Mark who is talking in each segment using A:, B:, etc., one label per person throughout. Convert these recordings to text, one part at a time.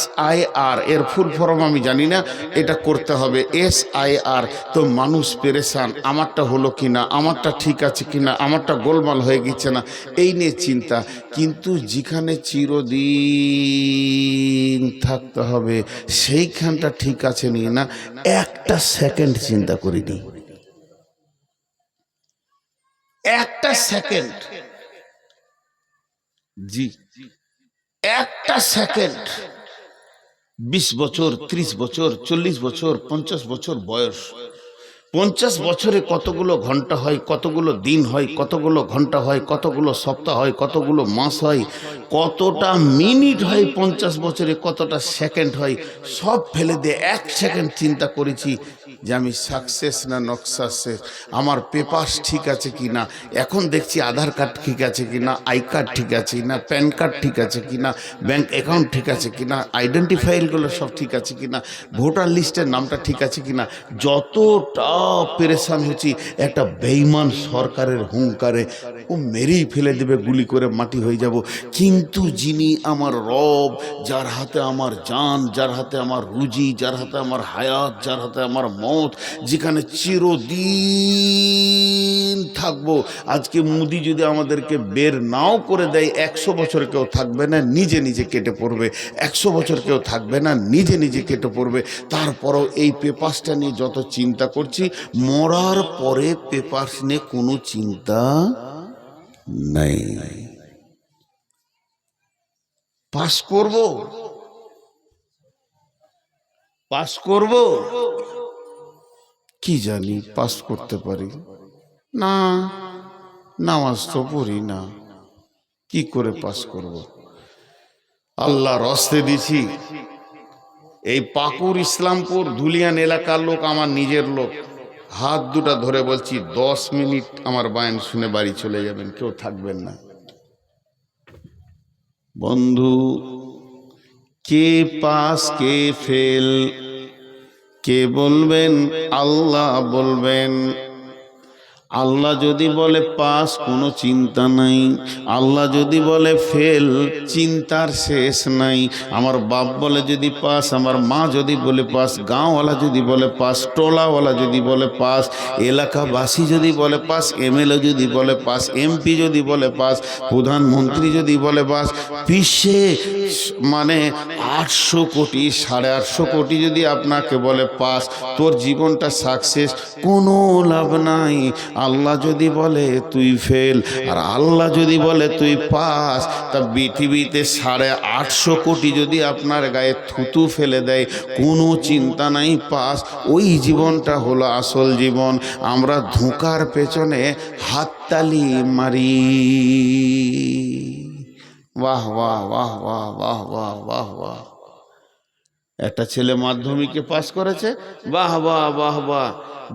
A: SIR এর full form আমি জানি না, এটা করতে হবে SIR। তো মানুষ পেরেশান, আমারটা হলো কিনা, আমারটা ঠিক আছে কিনা, আমারটা গোলমাল হয়ে গেছে না, এই নিয়ে চিন্তা। কিন্তু যেখানে চিরদিন থাকতে হবে সেইখানটা ঠিক আছে নিয়ে না একটা সেকেন্ড চিন্তা করিনি, একটা সেকেন্ড, জি একটা সেকেন্ড। 20 বছর, 30 বছর, 40 বছর, 50 বছর বয়স, 50 বছরে কতগুলো ঘন্টা হয়, কতগুলো দিন হয়, কতগুলো ঘন্টা হয়, কতগুলো সপ্তাহ হয়, কতগুলো মাস হয়, কতটা মিনিট হয়, 50 বছরে কতটা সেকেন্ড হয়, সব ফেলে দিয়ে এক সেকেন্ড চিন্তা করেছি যে আমি সাকসেস না নট সাকসেস, আমার পেপারস ঠিক আছে কি না। এখন দেখছি আধার কার্ড ঠিক আছে কি না, আই কার্ড ঠিক আছে কি না, প্যান কার্ড ঠিক আছে কি না, ব্যাঙ্ক অ্যাকাউন্ট ঠিক আছে কি না, আইডেন্টিফাইগুলো সব ঠিক আছে কি না, ভোটার লিস্টের নামটা ঠিক আছে কি না। যতটা পেরেশান হচ্ছি একটা বেঈমান সরকারের হুঙ্কারে, ও মেরেই ফেলে দেবে, গুলি করে মাটি হয়ে যাব। কিন্তু যিনি আমার রব, যার হাতে আমার জান, যার হাতে আমার রুজি, যার হাতে আমার হায়াত, যার হাতে আমার মত, যেখানে চিরদিন থাকবো। আজকে মোদি যদি আমাদেরকে বের নাও করে দেয়, 100 বছর কেউ থাকবে না, নিজে নিজে কেটে পড়বে। 100 বছর কেউ থাকবে না, নিজে নিজে কেটে পড়বে। তারপরও এই পেপারসটা নিয়ে যত চিন্তা করছি, মরার পরে পেপারস নিয়ে কোনো চিন্তা নাই। পাস করব, পাস করব, কি জানি পাস করতে পারি না, নামাজ তো পড়ি না, কি করে পাস করব। আল্লাহর রাস্তে দিছি, এই পাকুর ইসলামপুর ধুলিয়ান এলাকার লোক, আমার নিজের লোক, হাত দুটা ধরে বলছি 10 মিনিট আমার বায়ান শুনে বাড়ি চলে যাবেন, কেউ থাকবেন না। বন্ধু, কে পাস কে ফেল কে বলবেন? আল্লাহ বলবেন। আল্লাহ যদি বলে পাস, কোনো চিন্তা নাই। আল্লাহ যদি বলে ফেল, চিন্তার শেষ নাই। আমার বাপ বলে যদি পাস, আমার মা যদি বলে পাস, গাঁওয়ালা যদি বলে পাস, টোলাওয়ালা যদি বলে পাস, এলাকাবাসী যদি বলে পাস, MLA যদি বলে পাস, MP যদি বলে পাস, প্রধানমন্ত্রী যদি বলে পাস, বিশ্বে মানে 800 কোটি 850 কোটি যদি আপনাকে বলে পাস, তোর জীবনটা সাকসেস, কোনো লাভ নাই। আল্লাহ যদি বলে তুই ফেল, আর আল্লাহ যদি বলে তুই পাস, তা পৃথিবীতে 850 কোটি যদি আপনার গায়ে থুতু ফেলে দেয়, কোনো চিন্তা নাই, পাস। ওই জীবনটা হলো আসল জীবন। আমরা ধোঁকার পেছনে হাততালি মারি। বাহ বাহ বাহ বাহ বাহ বাহ বাহ বাহ। একটা ছেলে মাধ্যমিকে পাস করেছে, বাহ বাহ বাহ বাহ।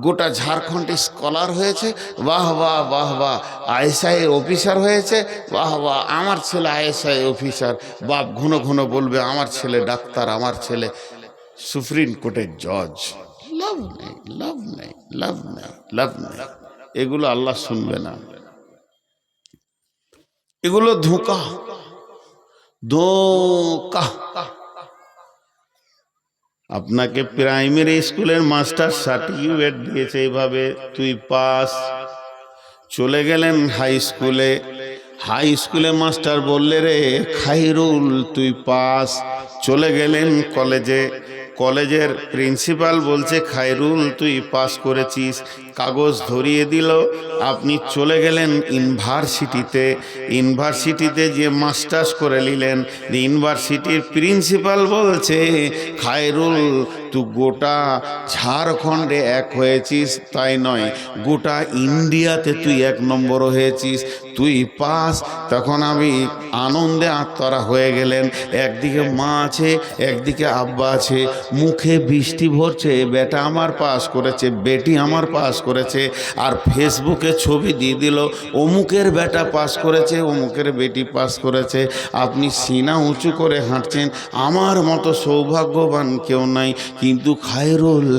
A: গোটা ঝাড়খণ্ডে স্কলার হয়েছে, বাহ বাহ বাহ বাহ। ISI অফিসার হয়েছে, বাহ বাহ, আমার ছেলে ISI অফিসার। বাপ ঘন ঘন বলবে আমার ছেলে ডাক্তার, আমার ছেলে সুপ্রিম কোর্টের জজ। লাভ নেই, লাভ নেই, লাভ নেই, লাভ নেই। এগুলো আল্লাহ শুনবে না, এগুলো ধোঁকা, ধোঁকা। আপনাকে প্রাইমারি স্কুলের মাস্টার সার্টিফিকেট দিয়েছে, এইভাবে তুই পাস। চলে গেলেন হাই স্কুলে, হাই স্কুলে মাস্টার বললে রে খাইরুল তুই পাস। চলে গেলেন কলেজে, কলেজের প্রিন্সিপাল বলছে খাইরুল তুই পাস করেছিস, কাগজ ধরিয়ে দিল। আপনি চলে গেলেন ইউনিভার্সিটিতে, ইউনিভার্সিটিতে যে মাস্টার্স করে নিলেন। ইউনিভার্সিটির প্রিন্সিপাল বলছে খাইরুল তুই গোটা ঝাড়খণ্ডে 1 হয়েছিস, তাই নয় গোটা ইন্ডিয়াতে তুই 1 নম্বর হয়েছিস, তুই পাস। তখন আমি আনন্দে আত্মহারা হয়ে গেলেন। একদিকে মা আছে, একদিকে আব্বা আছে, মুখে বৃষ্টি ভরছে, বেটা আমার পাস করেছে, বেটি আমার পাস করেছে, আর ফেসবুকে ছবি দিয়ে দিল অমুকের বেটা পাস করেছে, অমুকের বেটি পাস করেছে। আপনি সিনা উঁচু করে হাঁটছেন, আমার মতো সৌভাগ্যবান কেউ নাই। কিন্তু খায়রুল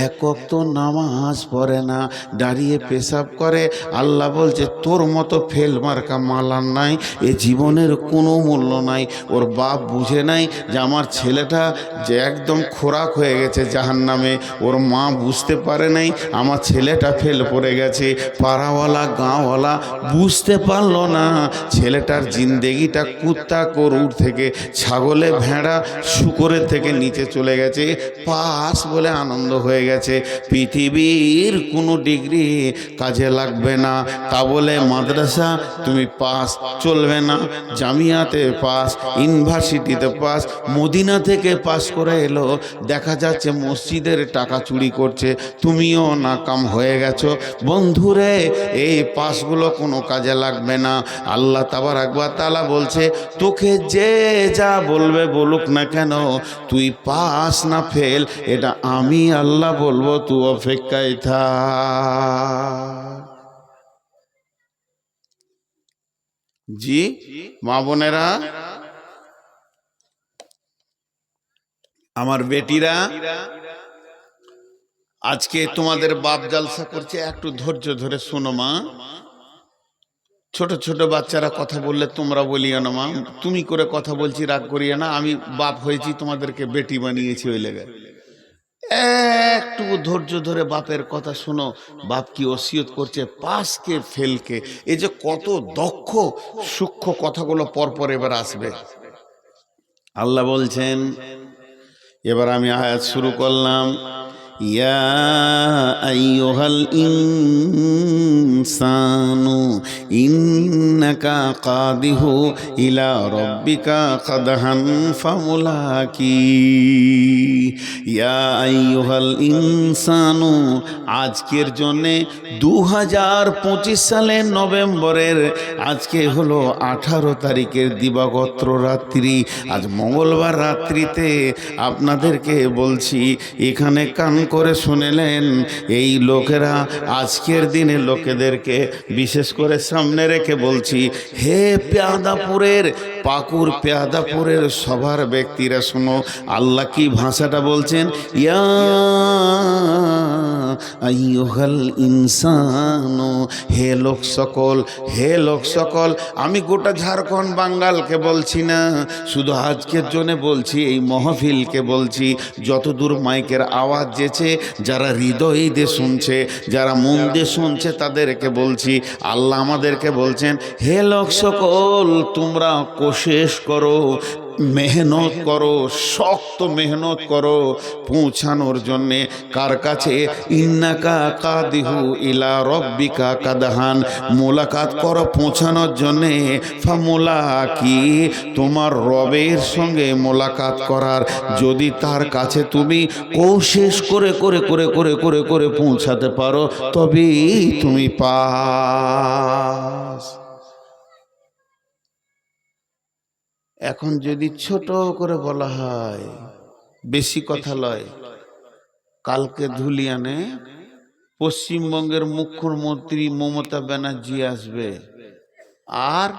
A: এক ওয়াক্ত নামাজ পড়ে না, দাঁড়িয়ে পেশাব করে। আল্লাহ বলছে তোর মতো ফেল মার্কা মালান নাই, এ জীবনের কোনো মূল্য নাই। ওর বাপ বুঝে নাই যে আমার ছেলেটা যে একদম খোরাক হয়ে গেছে জাহান্নামে। ওর মা বুঝতে পারে নাই আমার ছেলেটা ফেল পড়ে গেছে। পাড়াওয়ালা গাঁওয়ালা বুঝতে পারলো না ছেলেটার জিন্দেগিটা কুত্তা গরুর থেকে, ছাগলে ভেড়া শুকরের থেকে নিচে চলে গেছে। পাস বলে আনন্দ হয়ে গেছে। পৃথিবীর কোনো ডিগ্রি কাজে লাগবে না, তা বলে মাদ্রাসা তুমি পাস চলবে না, জামিয়াতে পাস, ইউনিভার্সিটিতে পাস, মদিনা থেকে পাস করে এলো, দেখা যাচ্ছে মসজিদের টাকা চুরি করছে, তুমিও নাকাম হয়ে গেছো। বন্ধুরে এই পাসগুলো কোনো কাজে লাগবে না। আল্লাহ তাবারক ওয়া তাআলা বলছে তোকে যে যা বলবে বলুক না কেন, তুই পাস না ফেল এটা আমি আল্লাহ বলবো, তুই অপেক্ষায় থাক। জি মা বোনেরা, আমার বেটিরা, আজকে তোমাদের বাপ জালসা করছে, একটু ধৈর্য ধরে শোনো মা। ছোট ছোট বাচ্চারা কথা বললে তোমরা বলিও না মা, তুমি করে কথা বলছি রাগ করিয়ে না, আমি বাপ হয়েছি তোমাদেরকে বেটি বানিয়েছি ওই লেগে। একটু ধৈর্য ধরে বাপের কথা শোনো। বাপ কি ওসিয়ত করছে পাসকে ফেলকে, এই যে কত দক্ষ সূক্ষ্ম কথাগুলো পরপর এবার আসবে। আল্লাহ বলছেন, এবার আমি আয়াত শুরু করলাম, ইয়া আইয়ুহাল ইনসানু ইন্নাকা কাদিহু ইলা রাব্বিকা কাদহান ফামুলাকি। ইয়া আইয়ুহাল ইনসানু, আজকের জন্যে 2025 সালের নভেম্বরের আজকে হলো 18 তারিখের দিবাগত রাত্রি। আজ মঙ্গলবার রাত্রিতে আপনাদেরকে বলছি, এখানে কান করে শুনেলেন। এই লোকেরা আজকের দিনে লোকেদেরকে বিশেষ করে সামনে রেখে বলছি, হে পেয়াদাপুরের পাকুর পেয়াদাপুরের সবার ব্যক্তিরা শোনো, আল্লাহ কি ভাষাটা বলছেন, ইয়া আইয়ুহাল ইনসানু, হে লোক সকল, হে লোক সকল। আমি গোটা ঝাড়খণ্ড বাঙ্গালকে বলছি না, শুধু আজকের জন্য বলছি, এই মহফিলকে বলছি, যতদূর মাইকের আওয়াজ যেছে, যারা হৃদয় দিয়ে শুনছে, যারা মন দিয়ে শুনছে, তাদেরকে বলছি, আল্লাহ আমাদেরকে বলছেন, হে লোক সকল তোমরা কোশিশ করো, মেহনত করো, শক্ত মেহনত করো পৌঁছানোর জন্যে কার কাছে, ইন্নাকা কাদিহু ইলা রব্বিকা কাদহান, মোলাকাত করো পৌঁছানোর জন্যে, ফামুলাকি, তোমার রবের সঙ্গে মোলাকাত করার, যদি তার কাছে তুমি কোশিশ করে করে করে করে করে করে পৌঁছাতে পারো, তবেই তুমি পাস। এখন যদি ছোট করে বলা হয়, বেশি কথা লয়, কালকে ধুলিয়ানে পশ্চিমবঙ্গের মুখ্যমন্ত্রী মমতা ব্যানার্জি আসবে, আর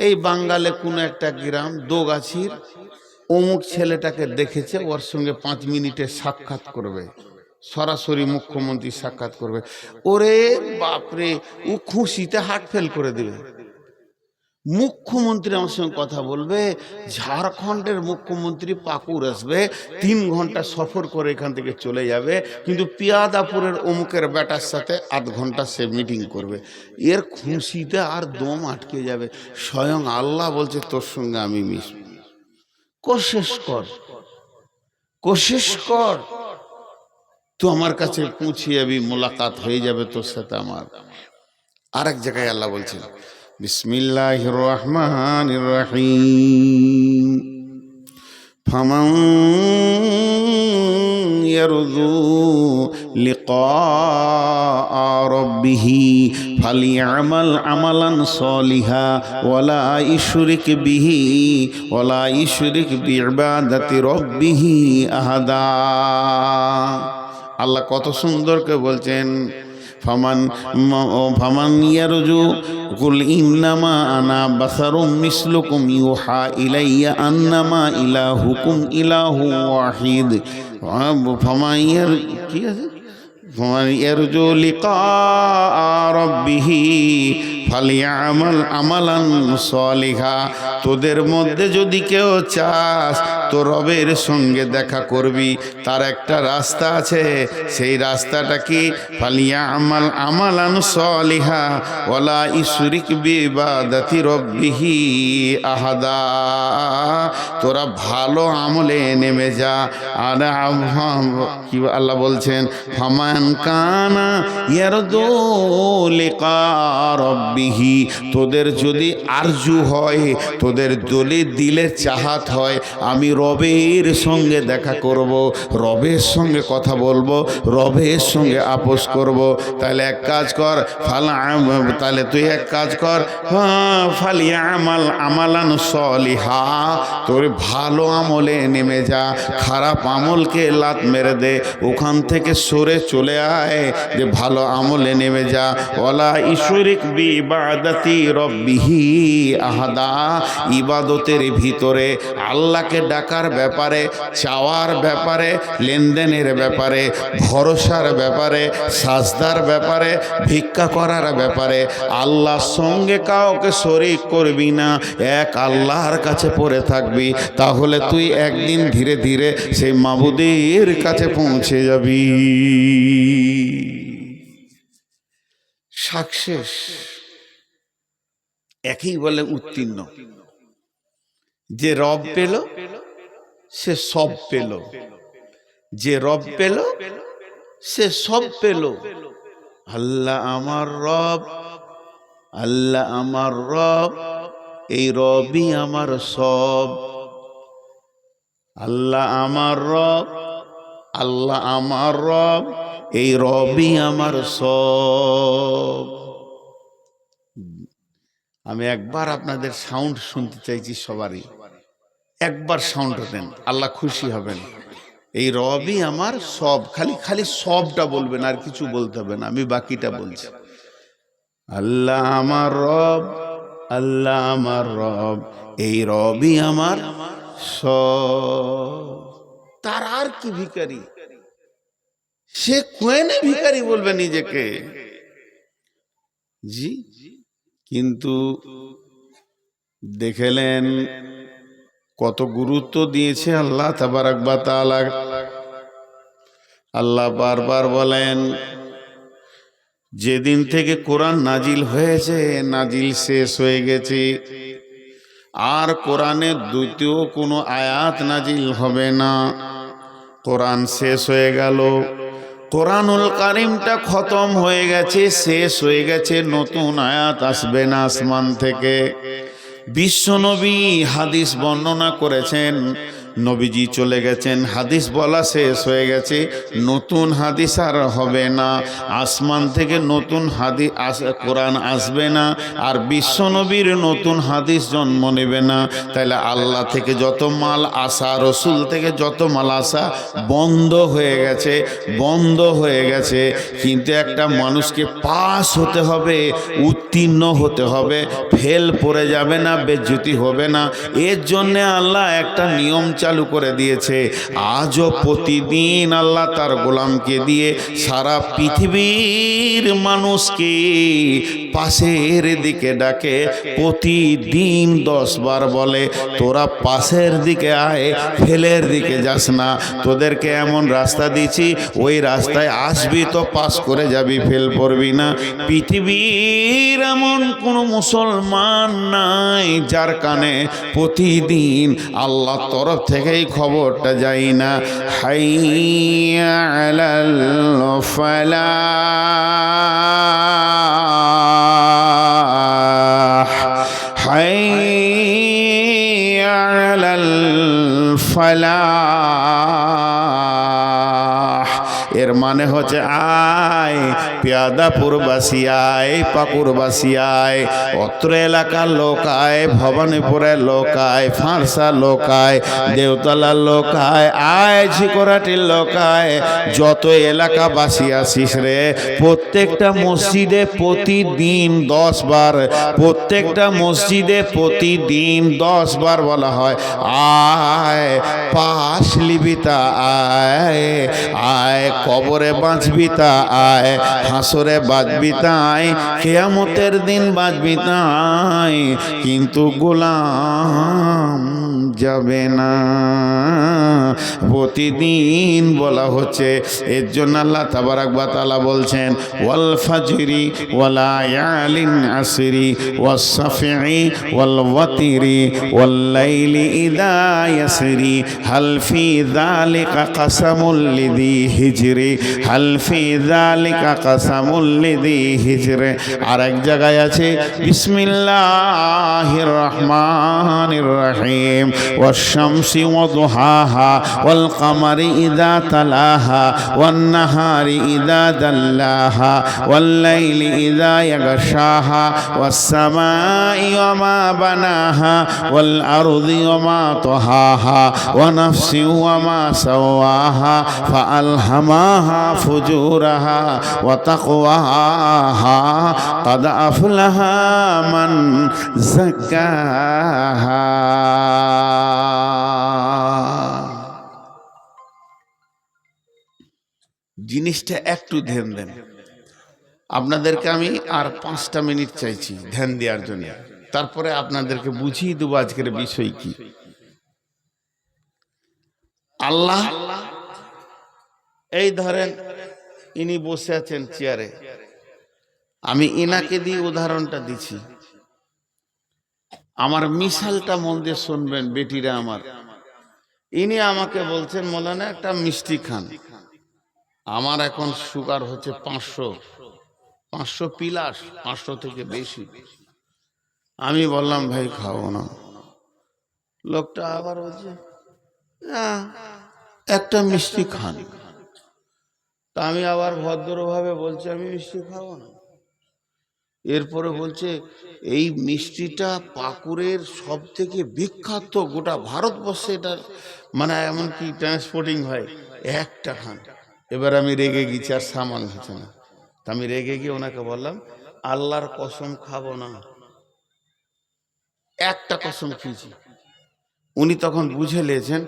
A: এই বাঙ্গালে কোনো একটা গ্রাম দোগাছির অমুক ছেলেটাকে দেখেছে, ওর সঙ্গে 5 মিনিটের সাক্ষাৎ করবে, সরাসরি মুখ্যমন্ত্রী সাক্ষাৎ করবে। ওরে বাপরে, ও খুশিতে হার্ট ফেল করে দেবে। মুখ্যমন্ত্রী আমার সঙ্গে কথা বলবে, ঝাড়খণ্ডের মুখ্যমন্ত্রী পাকুর আসবে, 3 ঘন্টা সফর করে এখান থেকে চলে যাবে, কিন্তু পিয়াদাপুরের অমুকের বেটার সাথে 8 ঘন্টা সে মিটিং করবে। এর খুশিতে আর দম আটকে যাবে। স্বয়ং আল্লাহ বলছে তোর সঙ্গে আমি মিশব, কোশিশ কর, কোশিশ কর, তো আমার কাছে পৌঁছে যাবি, মোলাকাত হয়ে যাবে তোর সাথে আমার। আরেক জায়গায় আল্লাহ বলছেন, বিসমিল্লাহির রহমানির রহিম, ফামান ইয়ারজু লিকা রাব্বিহি ফালিয়ামাল আমালান সলিহা ওয়ালা ইশরিক বিইবাদাতি রাব্বিহি আহাদা। আল্লাহ কত সুন্দর করে বলছেন, ফামান ইয়ারজু কুল ইন্নামা আনা বাসারুম মিসলুকুম ইউহা ইলাইয়া আন্নামা ইলাহুকুম ইলাহু ওয়াহিদ। ফামান ইয়ার কি আছে, ফামান ইয়ারজু লিকা রাব্বিহি ফালিয়ামাল আমালান সালিহা। তোদের মধ্যে যদি কেউ চাস তো রবের সঙ্গে দেখা করবি, তার একটা রাস্তা আছে, সেই রাস্তাটা কি, ফালিয়ামাল আমালান সালিহা ওয়ালা ইশরিক বিইবাদাতি রাব্বিহি আহাদা। তোরা ভালো আমলে নেমে যা। আর কি আল্লাহ বলছেন, ফামান কানা ইয়ারদু লিকা রাব্বিহি, তোদের যদি আরজু হয়, তোদের যদি দিলের চাহাত হয় আমি রবের সঙ্গে দেখা করব, রবের সঙ্গে কথা বলবো, রবের সঙ্গে আপোস করব, তাহলে এক কাজ কর, তাহলে তুই এক কাজ কর, ফালিয়ামাল আমালান সলিহা, তোর ভালো আমলে নেমে যা, খারাপ আমলকে লাত মেরে দে, ওখান থেকে সরে চলে আয়, যে ভালো আমলে নেমে যা। ওয়ালা ইশরিক বিইবাদাতি রাব্বিহি আহাদা, ইবাদতের ভিতরে আল্লাহকে ডাকার ব্যাপারে, চাওয়ার ব্যাপারে, লেনদেনের ব্যাপারে, ভরসার ব্যাপারে, সাজদার ব্যাপারে, ভিক্ষা করার ব্যাপারে আল্লাহর সঙ্গে কাউকে শরীক করবি না, এক আল্লাহর কাছে পড়ে থাকবি, তাহলে তুই একদিন ধীরে ধীরে সেই মাবুদের কাছে পৌঁছে যাবি। সাকসেস একই বলে উত্তীর্ণ। যে রব পেল সে সব পেল, যে রব পেল সে সব পেল। আল্লাহ আমার রব, আল্লাহ আমার রব, এই রবই আমার সব। আল্লাহ আমার রব, আল্লাহ আমার রব, এই রবই আমার সব। আমি একবার আপনাদের সাউন্ড শুনতে চাইছি, সবারই একবার সাউন্ড দেন, আল্লাহ খুশি হবেন। এই রবই আমার সব, খালি খালি সবটা বলবেন, আর কিছু বলতে হবে না, আমি বাকিটা বলছি। আল্লাহ আমার রব, আল্লাহ আমার রব, এই রবই আমার সব। তার আর কি ভিখারি, সে কোয়েনে ভিখারি বলবে নিজেকে, জি। কিন্তু দেখলেন কত গুরুত্ব দিয়েছে আল্লাহ তাবারাক ওয়া তাআলা। আল্লাহ বারবার বলেন, যেদিন থেকে কোরআন নাজিল হয়েছে, নাজিল শেষ হয়ে গেছে, আর কোরআনের দ্বিতীয় কোনো আয়াত নাজিল হবে না। কোরআন শেষ হয়ে গেল, কোরআনুল কারিমটা খতম হয়ে গেছে, শেষ হয়ে গেছে, নতুন আয়াত আসবে না আসমান থেকে। বিশ্বনবী হাদিস বর্ণনা করেছেন, নবীজি চলে গেছেন, হাদিস বলা শেষ হয়ে গেছে, নতুন হাদিস আর হবে না, আসমান থেকে নতুন হাদিস কোরআন আসবে না, আর বিশ্বনবীর নতুন হাদিস জন্ম নেবে না। তাহলে আল্লাহ থেকে যত মাল আসা, রসুল থেকে যত মাল আসা বন্ধ হয়ে গেছে, বন্ধ হয়ে গেছে। কিন্তু একটা মানুষকে পাস হতে হবে, উত্তীর্ণ হতে হবে, ফেল পড়ে যাবে না, বেজ্জতি হবে না। এর জন্যে আল্লাহ একটা নিয়ম চালু করে দিয়েছে। আজও প্রতিদিন আল্লাহ তার গোলামকে দিয়ে সারা পৃথিবীর মানুষকে পাশের দিকে ডাকে, প্রতিদিন 10 বার বলে, তোরা পাশের দিকে আয়, ফেলের দিকে যাস না। তোদেরকে এমন রাস্তা দিচ্ছি, ওই রাস্তায় আসবি তো পাস করে যাবি, ফেল পড়বি না। পৃথিবীর এমন কোনো মুসলমান নাই যার কানে প্রতিদিন আল্লাহর তরফ থেকেই খবরটা যায় না, হাইয়া আলাল ফালাহ, হাইয়া আলাল ফালাহ। এর মানে হচ্ছে আয় পেয়াদাপুরবাসী আয়, পাকুরবাসী আয়, অত্র এলাকার লোক আয়, ভবানীপুরের লোক আয়, ফারসা লোক আয়, দেওতলার লোক আয়, আয় ঝিকরাটির লোক আয়, যত এলাকাবাসী আসিস রে, প্রত্যেকটা মসজিদে প্রতিদিন 10 বার, প্রত্যেকটা মসজিদে প্রতিদিন 10 বার বলা হয় আয় পাশ লিবিতা আয়, আয় কবরে বাঁচবি তা আয়, হাসরে বাঁচবি তাই, কিয়ামতের দিন বাঁচবি তাই, কিন্তু গোলাম যাবে না। প্রতিদিন বলা হচ্ছে। এর জন্য আল্লাহ তাবারাক ওয়া তাআলা বলছেন ওয়াল ফাজরি ওয়াল লায়ালিন আসরি ওয়াস সাফি ওয়াল ওয়াতিরি ওয়াল লাইলি ইযা ইয়াসরি হাল ফি যালিকা কাসামুল লিযি হিজরি, হাল ফি যালিকা কাসামুল লিযি হিজরি। আর এক জায়গায় আছে বিসমিল্লাহির রহমানির রহিম ওয়াশ শামসি ওয়া দুহাহা ওয়াল কামারি ইযা তালাহা ওয়ান নাহারি ইযা দাল্লাহা ওয়াল লাইলি ইযা ইয়াগশাহা ওয়াস সামাই ওয়া মা বানাহা ওয়াল আরদি ওয়া মা তাহাহা ওয়া নাফসি ওয়া মা সাওয়াহা ফাআলহামাহা ফুজুরাহা ওয়া তাকওয়াহা قد أفلح من زكاها। জিনিসটা একটু ধ্যান দেন। আপনাদেরকে আমি আর 5টা মিনিট চাইছি ধ্যান দেওয়ার জন্য, তারপরে আপনাদেরকে বুঝিয়ে দেবো আজকের বিষয় কি। আল্লাহ এই ধরেন ইনি বসে আছেন চেয়ারে, আমি ইনাকে দিয়ে উদাহরণটা দিচ্ছি, আমার মিশালটা মন দিয়ে শুনবেন বেটিরা আমার। ইনি আমাকে বলছেন মৌলানা একটা মিষ্টি খান, আমার এখন সুগার হচ্ছে 500 প্লাস, 500 থেকে বেশি। আমি বললাম ভাই খাবো না। লোকটা আবার বলছে একটা মিষ্টি খান। তা আমি আবার ভদ্রভাবে বলছি আমি মিষ্টি খাবো না। এরপরে বলছে এই মিষ্টিটা পাকুড়ের সব থেকে বিখ্যাত, গোটা ভারতবর্ষে এটার মানে এমনকি ট্রান্সপোর্টিং হয়, একটা খান। এবার আমি রেগে গেছি, আর সামাল হচ্ছে না। তা আমি রেগে গিয়ে ওনাকে বললাম আল্লাহর কসম খাবো না, একটা কসম খেয়েছি। উনি তখন বুঝে নিয়েছেন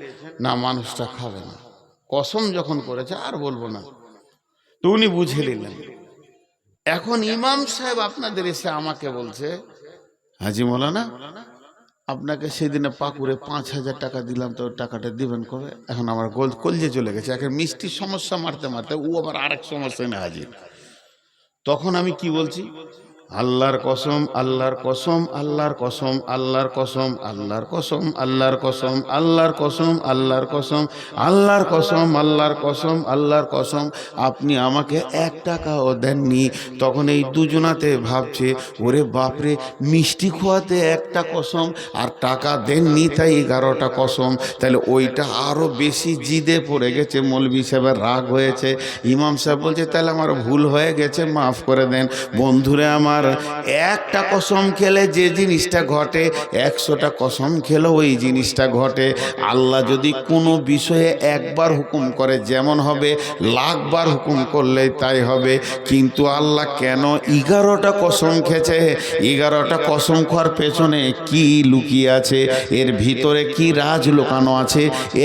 A: না মানুষটা খাবে না, কসম যখন করেছে আর বলবো না, তো উনি বুঝে নিলেন। এখন ইমাম সাহেব আপনাদের এসে আমাকে বলছে হাজি মৌলানা আপনাকে সেদিনে পাকুড়ে 5,000 টাকা দিলাম, তো টাকাটা দিবেন কবে? এখন আমার কলজে চলে গেছে। এখন মিষ্টির সমস্যা মারতে মারতে ও আবার আরেক সমস্যা এনে হাজির। তখন আমি কি বলছি, আল্লাহর কসম, আল্লাহর কসম, আল্লাহর কসম, আল্লাহর কসম, আল্লাহর কসম, আল্লাহর কসম, আল্লাহর কসম, আল্লাহর কসম, আল্লাহর কসম, আল্লাহর কসম, আল্লাহর কসম, আপনি আমাকে 1 টাকাও দেননি। তখন এই দুজনাতে ভাবছে ওরে বাপরে, মিষ্টি খোয়াতে 1টা কসম আর টাকা দেননি তাই 11টা কসম, তাহলে ওইটা আরো বেশি জিদে পড়ে গেছে। মৌলভী সাহেবের রাগ হয়েছে। ইমাম সাহেব বলছে তাহলে আমার ভুল হয়ে গেছে, মাফ করে দেন। বন্ধুরে আমার, 1টা কসম খেলে যে জিনিসটা ঘটে 100টা কসম খেলে ওই জিনিসটা ঘটে। আল্লাহ যদি কোনো বিষয়ে একবার হুকুম করে যেমন হবে, 1,00,000 বার হুকুম করলে তাই হবে। কিন্তু আল্লাহ কেন 11টা কসম খেয়েছে? 11টা কসম খাওয়ার পেছনে কি লুকিয়ে আছে, এর ভিতরে কি রাজ লুকানো আছে?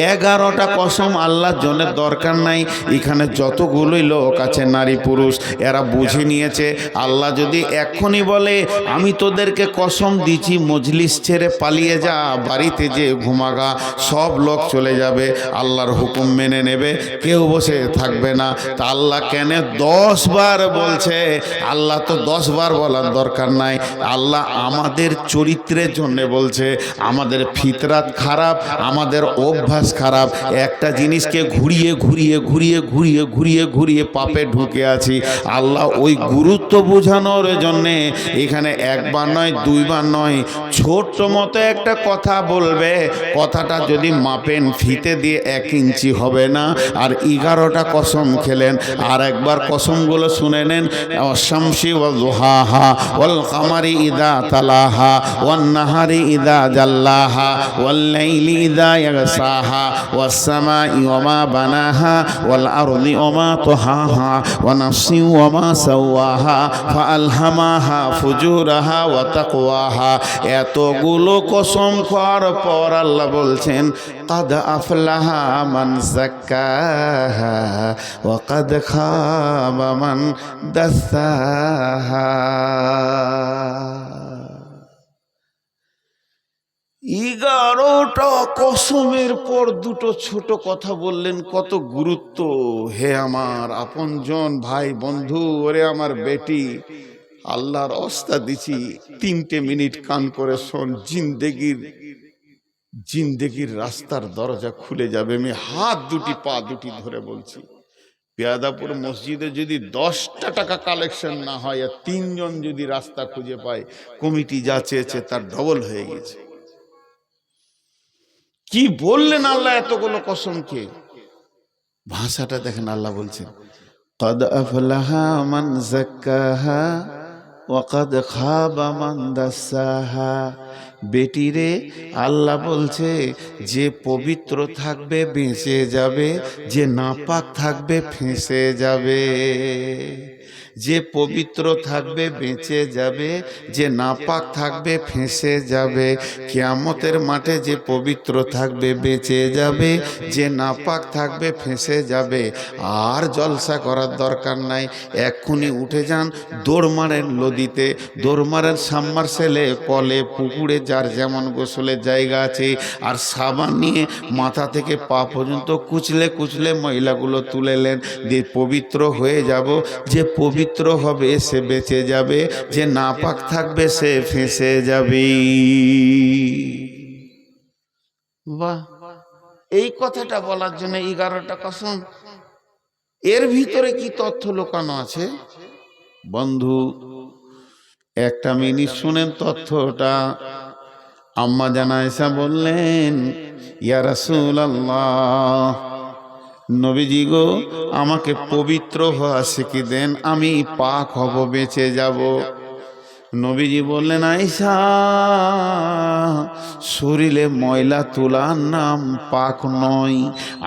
A: 11টা কসম আল্লাহর জন্য দরকার নাই। এখানে যতগুলোই লোক আছে নারী পুরুষ, এরা বুঝে নিয়েছে আল্লাহ যদি এখনই বলে আমি তোদেরকে কসম দিচ্ছি মজলিস ছেড়ে পালিয়ে যা, বাড়িতে যে ঘুমাগা, সব লোক চলে যাবে, আল্লাহর হুকুম মেনে নেবে, কেউ বসে থাকবে না। তা আল্লাহ কেন 10 বার বলছে? আল্লাহ তো 10 বার বলার দরকার নাই। আল্লাহ আমাদের চরিত্রের জন্য বলছে। আমাদের ফিতরাত খারাপ, আমাদের অভ্যাস খারাপ, একটা জিনিসকে ঘুরিয়ে ঘুরিয়ে ঘুরিয়ে ঘুরিয়ে ঘুরিয়ে ঘুরিয়ে পাপে ঢুকে আছি। আল্লাহ ওই গুরুত্ব বোঝানোর জন্য জন্যে এখানে একবার নয় দুইবার নয়, ছোট্ট মতো একটা কথা বলবে, কথাটা যদি মাপেন ফিতে দিয়ে 1 ইঞ্চি হবে না। আর 11টা কসম খেলেন। আর একবার কসমগুলো শুনে নেন। শামসি ওয়াল দুহাহা ওয়াল কামারি ইযা তালাহা ওয়ান নাহারি ইযা জাল্লাহা ওয়াল লাইলি ইযা ইয়াগসাহা ওয়াস সামাই ওয়া মা বানাহা ওয়াল আরদি ওয়া মা তাহাহা ওয়া নাফসি ওয়া মা সাওয়াহা ফাআলহামাহা ফুজুরাহা ওয়া তাকওয়াহা। এতগুলো কসম খাওয়ার পর আল্লাহ বলছেন কাদ আফলাহা মান যাক্কাহা ওয়া কাদ খাবা মান দাসাহা। 11টা কসমের পর 2টো ছোট কথা বললেন, কত গুরুত্ব। হে আমার আপনজন ভাই বন্ধু, ওরে আমার বেটি, আল্লাহর ওস্তাদ দিছি 3টে মিনিট কান করে শোন, জিন্দেগির রাস্তার দরজা খুলে যাবে। আমি হাত দুটি পা দুটি ধরে বলছি, পেয়াদাপুর মসজিদে যদি 10টা টাকা কালেকশন না হয় আর 3 জন যদি রাস্তা খুঁজে পায়, কমিটি যা চেয়েছে তার ডবল হয়ে গেছে। কি বললেন আল্লাহ এতগুলো কসমকে? ভাষাটা দেখেন, আল্লাহ বলছেন কাদ আফলাহা মান যাক্কাহা ওয়া কাদ খাবা মান দাসাহা। বেটিরে, আল্লাহ বলছে যে পবিত্র থাকবে বেঁচে যাবে, যে নাপাক থাকবে ফেঁসে যাবে। যে পবিত্র থাকবে বেঁচে যাবে, যে নাপাক থাকবে ফেঁসে যাবে। কিয়ামতের মাঠে যে পবিত্র থাকবে বেঁচে যাবে, যে নাপাক থাকবে ফেঁসে যাবে। আর জলসা করার দরকার নাই, এক্ষুনি উঠে যান, দৌড় মারেন নদীতে, দৌড় মারেন সাবমার্সেলে, কলে, পুকুরে, যার যেমন গোসলের জায়গা আছে। আর সাবান নিয়ে মাথা থেকে পা পর্যন্ত কুচলে কুচলে ময়লাগুলো তুলেলেন, দিয়ে পবিত্র হয়ে যাব। যে পবিত্র হবে সে বেঁচে যাবে, যে নাপাক থাকবে সে ফেঁসে যাবে। বাহ, এই কথাটা বলার জন্য 11টা কসম। এর ভিতরে কি তথ্য লুকানো আছে বন্ধু? একটা মিনিট শুনেন তথ্যটা। আম্মা জান আয়েশা বললেন, ইয়া রাসূলুল্লাহ, নবীজি গো, আমাকে পবিত্র হওয়া শিখিয়ে দেন, আমি পাক হব, বেঁচে যাব। নবীজি বললেন, আয়েশা, শরীরে ময়লা তোলার নাম পাক নয়।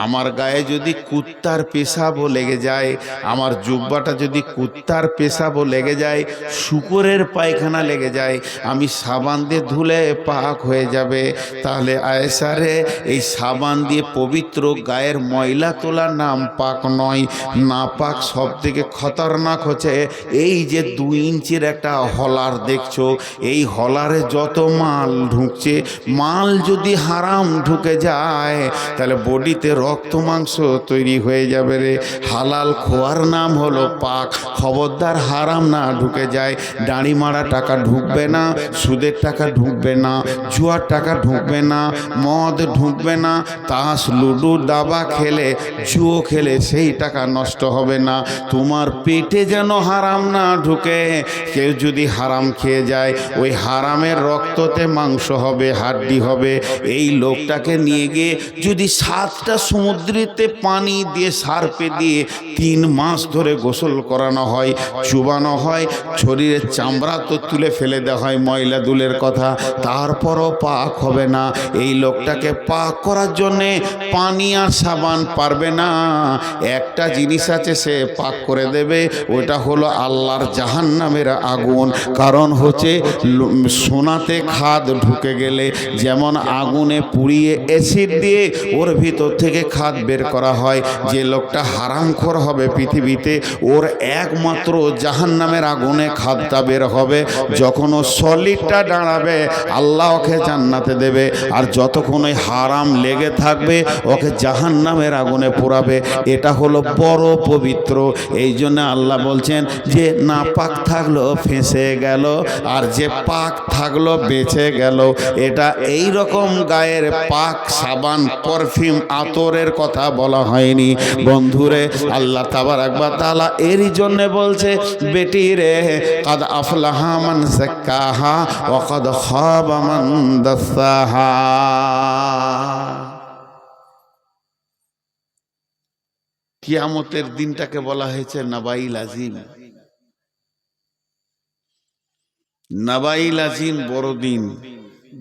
A: আমার গায়ে যদি কুত্তার পেশাবও লেগে যায়, আমার জুব্বাটা যদি কুত্তার পেশাবও লেগে যায়, শূকরের পায়খানা লেগে যায়, আমি সাবান দিয়ে ধুলে পাক হয়ে যাবে। তাহলে আয়েশা রে, এই সাবান দিয়ে পবিত্র গায়ের ময়লা তোলার নাম পাক নয়। না পাক সব থেকে খতরনাক হচ্ছে এই যে 2 ইঞ্চির একটা হলার দেখছো, এই হলারে যত মাল ঢুকছে, মাল যদি হারাম ঢুকে যায় তাহলে বডিতে রক্ত মাংস তৈরি হয়ে যাবে রে। হালাল খোয়ার নাম হলো পাক। খবরদার হারাম না ঢুকে যায়। দাড়ি মারা টাকা ঢুকবে না, সুদের টাকা ঢুকবে না, জুয়ার টাকা ঢুকবে না, মদ ঢুকবে না, তাস লুডু দাবা খেলে, জুয়ো খেলে সেই টাকা নষ্ট হবে না। তোমার পেটে যেন হারাম না ঢুকে। কেউ যদি হারাম খেয়ে যায়, ওই হারামের রক্ততে মাংস হবে, হাড্ডি হবে। এই লোকটাকে নিয়ে গিয়ে যদি 7টা সমুদ্রেতে পানি দিয়ে সার্পে দিয়ে 3 মাস ধরে গোসল করানো হয়, চুবানো হয়, শরীরের চামড়া তো তুলে ফেলে দেওয়া হয়, ময়লা দুলের কথা, তারপরও পাক হবে না। এই লোকটাকে পাক করার জন্যে পানি আর সাবান পারবে না। একটা জিনিস আছে, সে পাক করে দেবে, ওটা হলো আল্লাহর জাহান্নামের আগুন। কারণ হচ্ছে সোনাতে খাদ ঢুকে গেলে যেমন আগুনে পুড়িয়ে অ্যাসিড দিয়ে ওর ভিতর থেকে খাদ বের করা হয়, যে লোকটা হারামখোর হবে পৃথিবীতে, ওর একমাত্র জাহান্নামের আগুনে খাদটা বের হবে। যখন ও সলিডটা দাঁড়াবে, আল্লাহ ওকে জান্নাতে দেবে। আর যতক্ষণ ওই হারাম লেগে থাকবে, ওকে জাহান্নামের আগুনে পোড়াবে। এটা হলো বড় পবিত্র। এই জন্য আল্লাহ বলছেন যে নাপাক থাকলো ফেঁসে গেল, গেল, আর যে পাক থাকলো বেঁচে গেল। এটা এই রকম গায়ের পাক সাবান পারফিউম আতরের কথা বলা হয়নি বন্ধুরে। আল্লাহ তাবারাক ওয়া তাআলা এরই জন্য বলছে, বেটি রে কাদ আফলাহা মান যাক্কাহা ওয়া কাদ খাবা মান দাসাহা। কিয়ামতের দিনটাকে বলা হয়েছে নাবাইল আজিম। নাবাইল আজিম বড় দিন,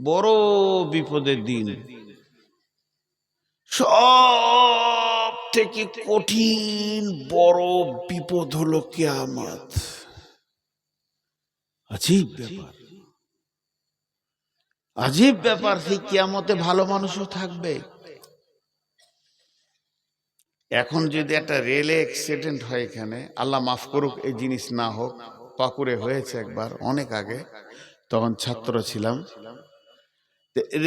A: বড় বিপদের দিন। সব থেকে কঠিন বড় বিপদ হলো কিয়ামত। আজীব ব্যাপার, আজীব ব্যাপার। সেই কিয়ামতে ভালো মানুষও থাকবে। এখন যদি একটা রেলে অ্যাক্সিডেন্ট হয়, এখানে আল্লাহ মাফ করুক এই জিনিস না হোক, পাকুড়ে হয়েছে একবার অনেক আগে, তখন ছাত্র ছিলাম।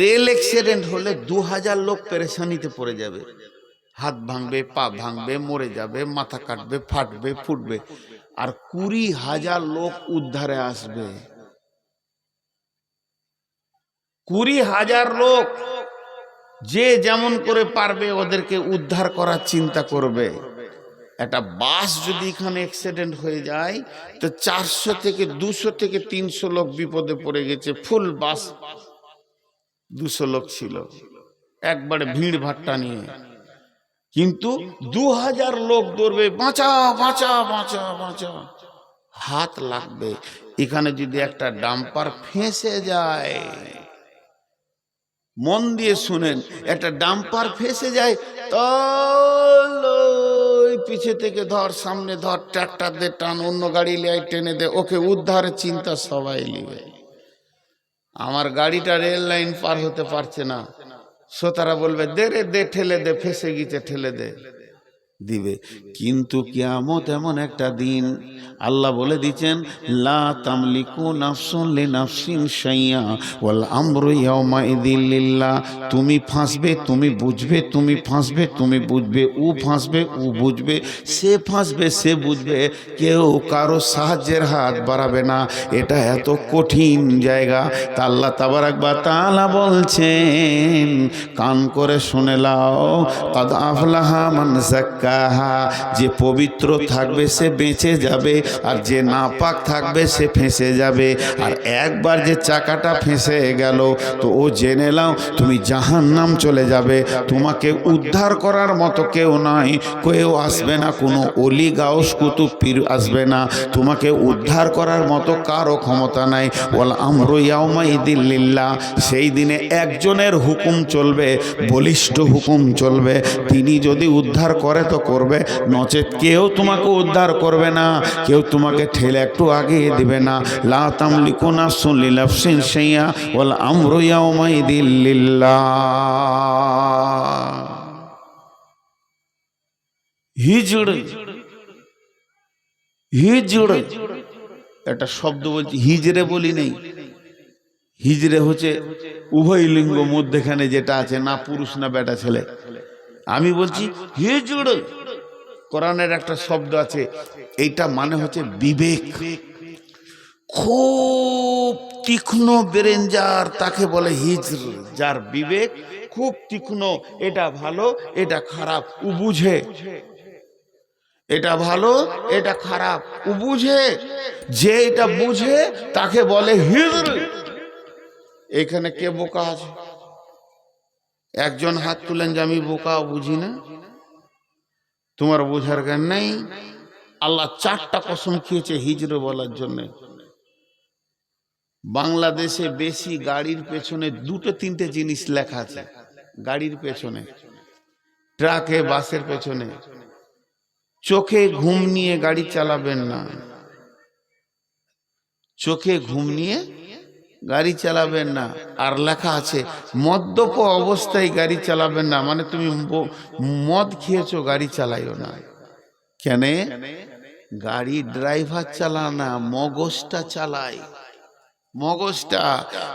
A: রেল অ্যাক্সিডেন্ট হলে 2000 লোক পেরেশানিতে পড়ে যাবে। হাত ভাঙবে, পা ভাঙবে, মরে যাবে, মাথা কাটবে, ফাটবে, ফুটবে। আর 20,000 লোক উদ্ধারে আসবে। 20,000 লোক যে যেমন করে পারবে ওদেরকে উদ্ধার করার চিন্তা করবে। একটা বাস যদি এখানে অ্যাক্সিডেন্ট হয়ে যায় তো 400 থেকে 200 থেকে 300 লোক বিপদে পড়ে গেছে। ফুল বাস 200 লোক ছিল, একবারে ভিড় ভাট্টা নিয়ে। কিন্তু 2000 লোক দৌড়বে, বাঁচা বাঁচা বাঁচা বাঁচা, হাত লাগবে। এখানে যদি একটা ডাম্পার ফেঁসে যায়, মন দিয়ে শুনেন, একটা ডাম্পার ফেঁসে যায়, তো পিছে থেকে ধর, সামনে ধর, ট্রাক্টর দিয়ে টান, অন্য গাড়ি লিয়ে টেনে দে, ওকে উদ্ধারের চিন্তা সবাই নিবে। আমার গাড়িটা রেল লাইন পার হতে পারছে না, শ্রোতারা বলবে দে রে দে, ঠেলে দে, ফেসে গিয়েছে, ঠেলে দে, দিবে। কিন্তু কিয়ামত এমন একটা দিন, আল্লাহ বলে দিচ্ছেন, লা তামলিকু নাফসুন লিনাফসিন শাইআ ওয়াল আমরু ইয়াওমাইযিন লিল্লাহ। তুমি ফাঁসবে, তুমি বুঝবে, তুমি ফাঁসবে, তুমি বুঝবে, ও ফাঁসবে, ও বুঝবে, সে ফাঁসবে, সে বুঝবে, কেউ কারো সাহায্যের হাত বাড়াবে না। এটা এত কঠিন জায়গা। তা আল্লাহ তাবারাক ওয়া তাআলা বলছেন, কান করে শুনে লাও, কাদ আফলাহা মান যাক্কাহা। যে পবিত্র থাকবে সে বেঁচে যাবে, আর যে নাপাক থাকবে সে ফেঁসে যাবে। আর একবার যে চাকাটা ফেঁসে গেল তো ও জেনে নাও তুমি জাহান্নাম চলে যাবে। তোমাকে উদ্ধার করার মতো কেউ নাই, কেউ আসবে না, কোনো অলি গাউস কুতুব পীর আসবে না। তোমাকে উদ্ধার করার মতো কারো ক্ষমতা নাই। ওয়াল আমরু ইয়াওমাইযিন লিল্লাহ। সেই দিনে একজনের হুকুম চলবে, বলিষ্ঠ হুকুম চলবে। তিনি যদি উদ্ধার করে তো করবে, নচেত কেউ তোমাকে উদ্ধার করবে না, কেউ তোমাকে ঠেলে একটু আগিয়ে দিবে না। লা তামলিকু নাফসুন লিনাফসিন শাইআ ওয়াল আমরু ইয়াওমাইযিন লিল্লাহ। হিজড়, হিজড় একটা শব্দ বলছি, হিজড়ে বলি নেই। হিজড়ে হচ্ছে উভয় লিঙ্গ মধ্যখানে যেটা আছে, না পুরুষ না বেটা ছেলে। আমি বলছি হিজড়, কোরআনের একটা শব্দ আছে, এইটা মানে হচ্ছে বিবেক। খুব তীক্ষ্ণ ব্রেন যার, তাকে বলে হিজর। যার বিবেক খুব তীক্ষ্ণ, এটা ভালো এটা খারাপ ও বুঝে, এটা ভালো এটা খারাপ ও বুঝে। যে এটা বুঝে তাকে বলে হিজর। এখানে কে বোকা আছে? একজন হাত তুলেন যে আমি বোকা, বুঝি না। তোমার বোঝার জ্ঞান নেই। আল্লাহ 4টা কসম খেয়েছে হিজর বলার জন্য। বাংলাদেশে বেশি গাড়ির পেছনে 2-3টে জিনিস লেখা আছে। গাড়ির পেছনে, ট্রাকে, বাসের পেছনে, চোখে ঘুম নিয়ে গাড়ি চালাবেন না। চোখে ঘুম নিয়ে গাড়ি চালাবেন না। আর লেখা আছে মদ্যপ অবস্থায় গাড়ি চালাবেন না, মানে তুমি মদ খেয়েছো গাড়ি চালাইও না। কেন? গাড়ি ড্রাইভার চালায় না, মগজটা চালায়। মগজটা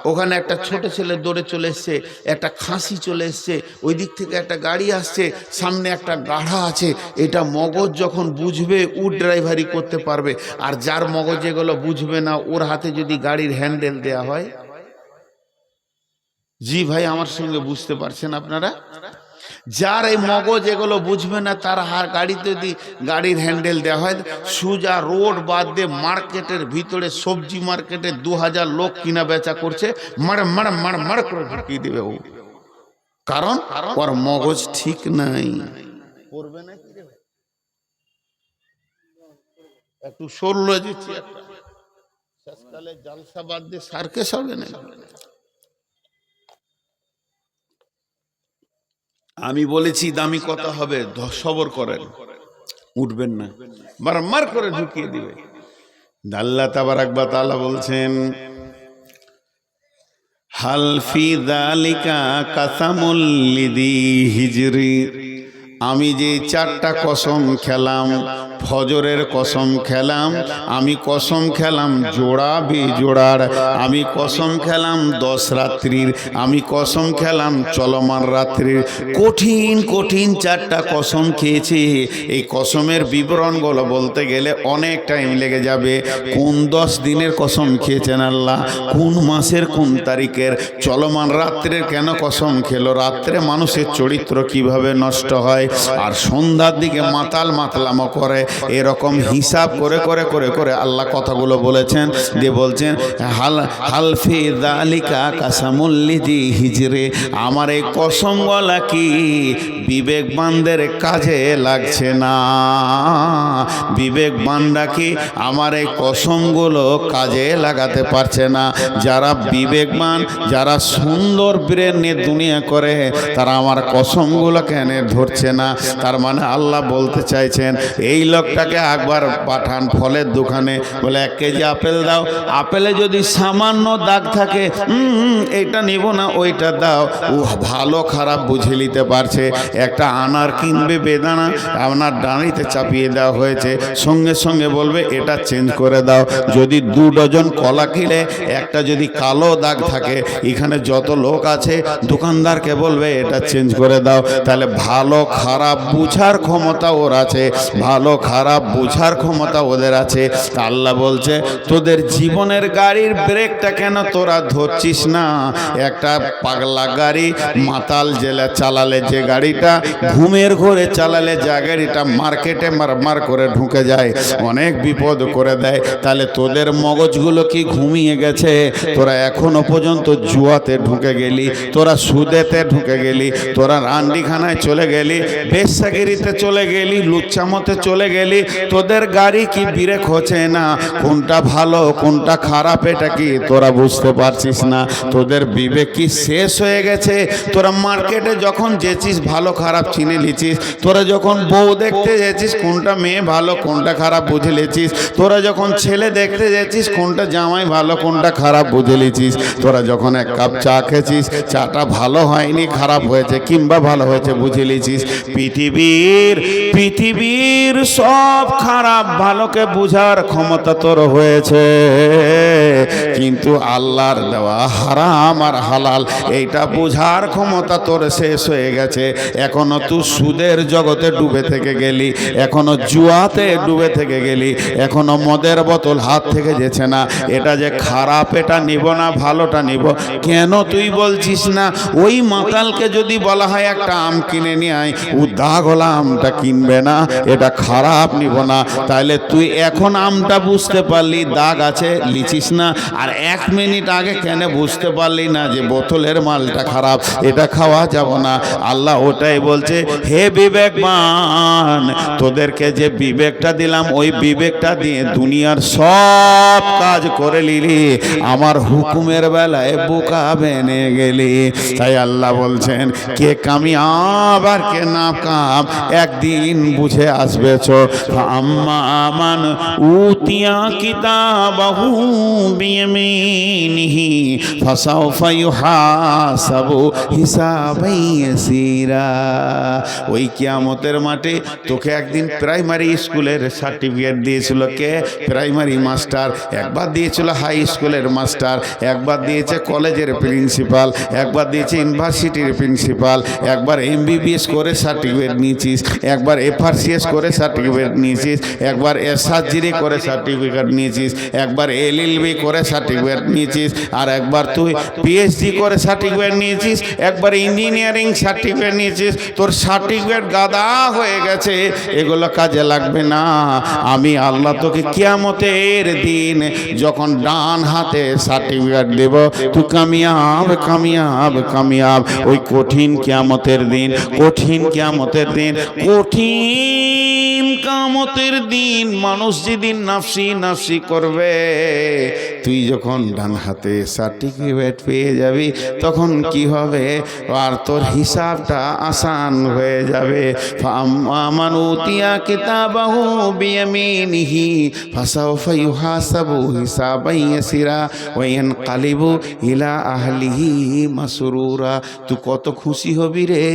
A: ওখানে একটা ছোট ছেলে দৌড়ে চলে এসছে, একটা খাসি চলে এসছে, ওই দিক থেকে একটা গাড়ি আসছে, সামনে একটা গাড়া আছে। এটা মগজ যখন বুঝবে ও ড্রাইভারি করতে পারবে। আর যার মগজ এগুলো বুঝবে না, ওর হাতে যদি গাড়ির হ্যান্ডেল দেয়া হয়, জি ভাই আমার সঙ্গে বুঝতে পারছেন আপনারা, যার এই মগজ এগুলো বুঝবে না তার গাড়িতে যদি গাড়ির হ্যান্ডেল দেওয়া হয়, সোজা রোড বাদ দিয়ে মার্কেটের ভিতরে, সবজি মার্কেটে 2000 লোক কিনা বেচা করছে, মাড় মাড় মাড় মাড় করে ঢুকিয়ে দেবে ও। কারণ ওর মগজ ঠিক নাই। করবে না কি রে ভাই, একটু সরলো দিচ্ছি, একটা শেষকালে জালসা বাদ দিয়ে সার্কেস হবে না। আমি বলেছি দামি কথা হবে, সবর করেন, উঠবেন না, বারবার করে ঢুকিয়ে দিবে। আল্লাহ তাবারাক ওয়া তাআলা বলছেন, হাল ফি যালিকা কাসামুল লিযি হিজরি, আমি যে 4টা কসম খেলাম, ফজরের কসম খেলাম, আমি কসম খেলাম জোড়া বেজোড়ার, আমি কসম খেলাম 10 রাত্রির, আমি কসম খেলাম চলমান রাত্রির, কঠিন কঠিন 4টা কসম খেয়েছি। এই কসমের বিবরণগুলো বলতে গেলে অনেক টাইম লেগে যাবে। কোন 10 দিনের কসম খেয়েছেন আল্লাহ, কোন মাসের কোন তারিখের, চলমান রাত্রের কেন কসম খেলো, রাত্রে মানুষের চরিত্র কিভাবে নষ্ট হয়, আর সন্ধ্যার দিকে মাতাল মাতলামো করে, এরকম হিসাব করে করে করে করে আল্লাহ কথাগুলো বলেছেন। দিয়ে বলছেন হালফি যালিকা কাসামুল লিযি হিজরে, আমার এই কসম বলা কি বিবেকবানদের কাজে লাগছে না। বিবেকবানরা কি আমার এই কসমগুলো কাজে লাগাতে পারছে না। যারা বিবেকবান, যারা সুন্দর ব্রেন নিয়ে দুনিয়া করে, তারা আমার কসমগুলো কেন ধরছে না। তার মানে আল্লাহ বলতে চাইছেন, এই লোকটাকে একবার পাঠান ফলের দোকানে, বলে 1 কেজি আপেল দাও, আপেলে যদি সামান্য দাগ থাকে, এইটা নিব না, ওইটা দাও। ও ভালো খারাপ বুঝে নিতে পারছে। একটা আনার কিনবে, বেদানা আপনার ডাঁড়িতে চাপিয়ে দেওয়া হয়েছে, সঙ্গে সঙ্গে বলবে এটা চেঞ্জ করে দাও। যদি 2 ডজন কলা কিনে একটা যদি কালো দাগ থাকে, এখানে যত লোক আছে দোকানদারকে বলবে এটা চেঞ্জ করে দাও। তাহলে ভালো খারাপ বুঝার ক্ষমতা ওর আছে, ভালো খারাপ বুঝার ক্ষমতা ওদের আছে। আল্লাহ বলছে, তোদের জীবনের গাড়ির ব্রেকটা কেন তোরা ধরছিস না? একটা পাগলা গাড়ি মাতাল জেলে চালালে যে গাড়িটা, ঘুমের ঘরে চালালে যে গাড়িটা মার্কেটে মারমার করে ঢুকে যায়, অনেক বিপদ করে দেয়। তাহলে তোদের মগজগুলো কি ঘুমিয়ে গেছে? তোরা এখনো পর্যন্ত জুয়াতে ঢুকে গেলি, তোরা সুদেতে ঢুকে গেলি, তোরা রান্ডিখানায় চলে গেলি, বেশ্যাগিরিতে চলে গেলি, লুচ্চামতে চলে গেলি। তোদের গাড়ি কি ব্রেক হচ্ছে না? কোনটা ভালো কোনটা খারাপ এটা কি তোরা বুঝতে পারছিস না? তোদের বিবেক কি শেষ হয়ে গেছে? তোরা মার্কেটে যখন যেছিস ভালো খারাপ চিনে লিছিস, তোরা যখন বউ দেখতে যেছিস কোনটা মেয়ে ভালো কোনটা খারাপ বুঝে লিছিস, তোরা যখন ছেলে দেখতে যেছিস কোনটা জামাই ভালো কোনটা খারাপ বুঝে লিছিস, তোরা যখন 1 কাপ চা খেয়েছিস, চাটা ভালো হয়নি খারাপ হয়েছে কিংবা ভালো হয়েছে বুঝে লিছিস। পৃথিবীর সব খারাপ ভালোকে বুঝার ক্ষমতা তোর হয়েছে, কিন্তু আল্লাহর দেওয়া হারাম আর হালাল এইটা বুঝার ক্ষমতা তোর শেষ হয়ে গেছে। এখনো তুই সুদের জগতে ডুবে থেকে গেলি, এখনো জুয়াতে ডুবে থেকে গেলি, এখনো মদের বোতল হাত থেকে যেছে না। এটা যে খারাপ এটা নিব না ভালোটা নিব, কেন তুই বলছিস না? ওই মাতালকে যদি বলা হয় একটা আম কিনে নিয়ে আয়, ও দাগ হলা আমটা কিনবে না, এটা খারাপ নিব না। তাহলে তুই এখন আমটা বুঝতে পারলি দাগ আছে, লিচিস না, আর 1 মিনিট আগে কেন বুঝতে পারলি না যে বোতলের মালটা খারাপ, এটা খাওয়া যাব না? আল্লাহ ওটাই বলছে, হে বিবেকবান, তোদেরকে যে বিবেকটা দিলাম ওই বিবেকটা দিয়ে দুনিয়ার সব কাজ করে নিলি, আমার হুকুমের বেলায় বোকা বেনে গেলি। তাই আল্লাহ বলছেন, কে কামিয়াব আর কে না নাকাম একদিন বুঝে আসবে চো। আম্মা মান উতিয়া কিতাবাহু বিয়ামিনিহি ফাসাউফা ইউহাসাবু হিসাবান ইয়াসীরা। ওই কিয়ামতের মাঠে তোকে একদিন প্রাইমারি স্কুলের সার্টিফিকেট দিয়েছিল কে? Primary master. একবার দিয়েছিল হাই স্কুলের মাস্টার, একবার দিয়েছে কলেজের প্রিন্সিপাল, একবার দিয়েছে ইউনিভার্সিটির প্রিন্সিপাল, একবার MBBS করে সার্টিফিকেট নিয়েছিস, একবার FRCS করে সার্টিফিকেট নিয়েছিস, একবার সার্জারি করে সার্টিফিকেট নিয়েছিস, একবার LLB করে সার্টিফিকেট নিয়েছিস, আর একবার তুই PhD করে সার্টিফিকেট নিয়েছিস, একবার ইঞ্জিনিয়ারিং সার্টিফিকেট নিয়েছিস। তোর সার্টিফিকেট গাদা হয়ে গেছে, এগুলো কাজে লাগবে না। আমি আল্লাহ তোকে কিয়ামতের দিন যখন ডান হাতে সার্টিফিকেট দেব, তুই কামিয়াব কামিয়াব কামিয়াব। ওই কঠিন কিয়ামতের দিন, কঠিন কিয়ামতের দিন, কঠিন কিয়ামতের দিন মানুষ যেদিন নাফসি নাফসি করবে, তুই যখন ডান হাতে সার্টিফিকেট পেয়ে যাবি তখন কি হবে? আর তোর হিসাবটা আসান হয়ে যাবে। ফাম্মান উতিয়া কিতাবাহু বিয়ামিনিহি ফাসাউফা ইউহাসাবু হিসাবান ইয়াসীরা ওয়া ইয়ানকালিবু ইলা আহলিহি মাসরুরা। তুই কত খুশি হবি রে!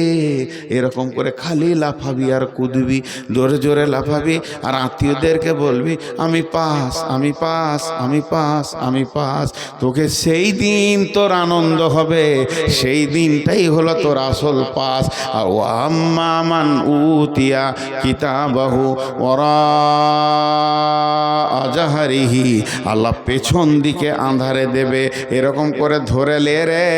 A: এরকম করে খালি লাফাবি আর কুদবি, জোরে জোরে লাফাবি আর আত্মীয়দেরকে বলবি আমি পাস, আমি পাস, আমি পাস, আমি পাস। তোকে সেই দিন তোর আনন্দ হবে, সেই দিনটাই হলো তোর আসল পাস। আর আম্মা মান উতিয়া কিতাবাহু ওরা আজাহারিহি, আল্লাহ পেছন দিকে আঁধারে দেবে, এরকম করে ধরে লে রে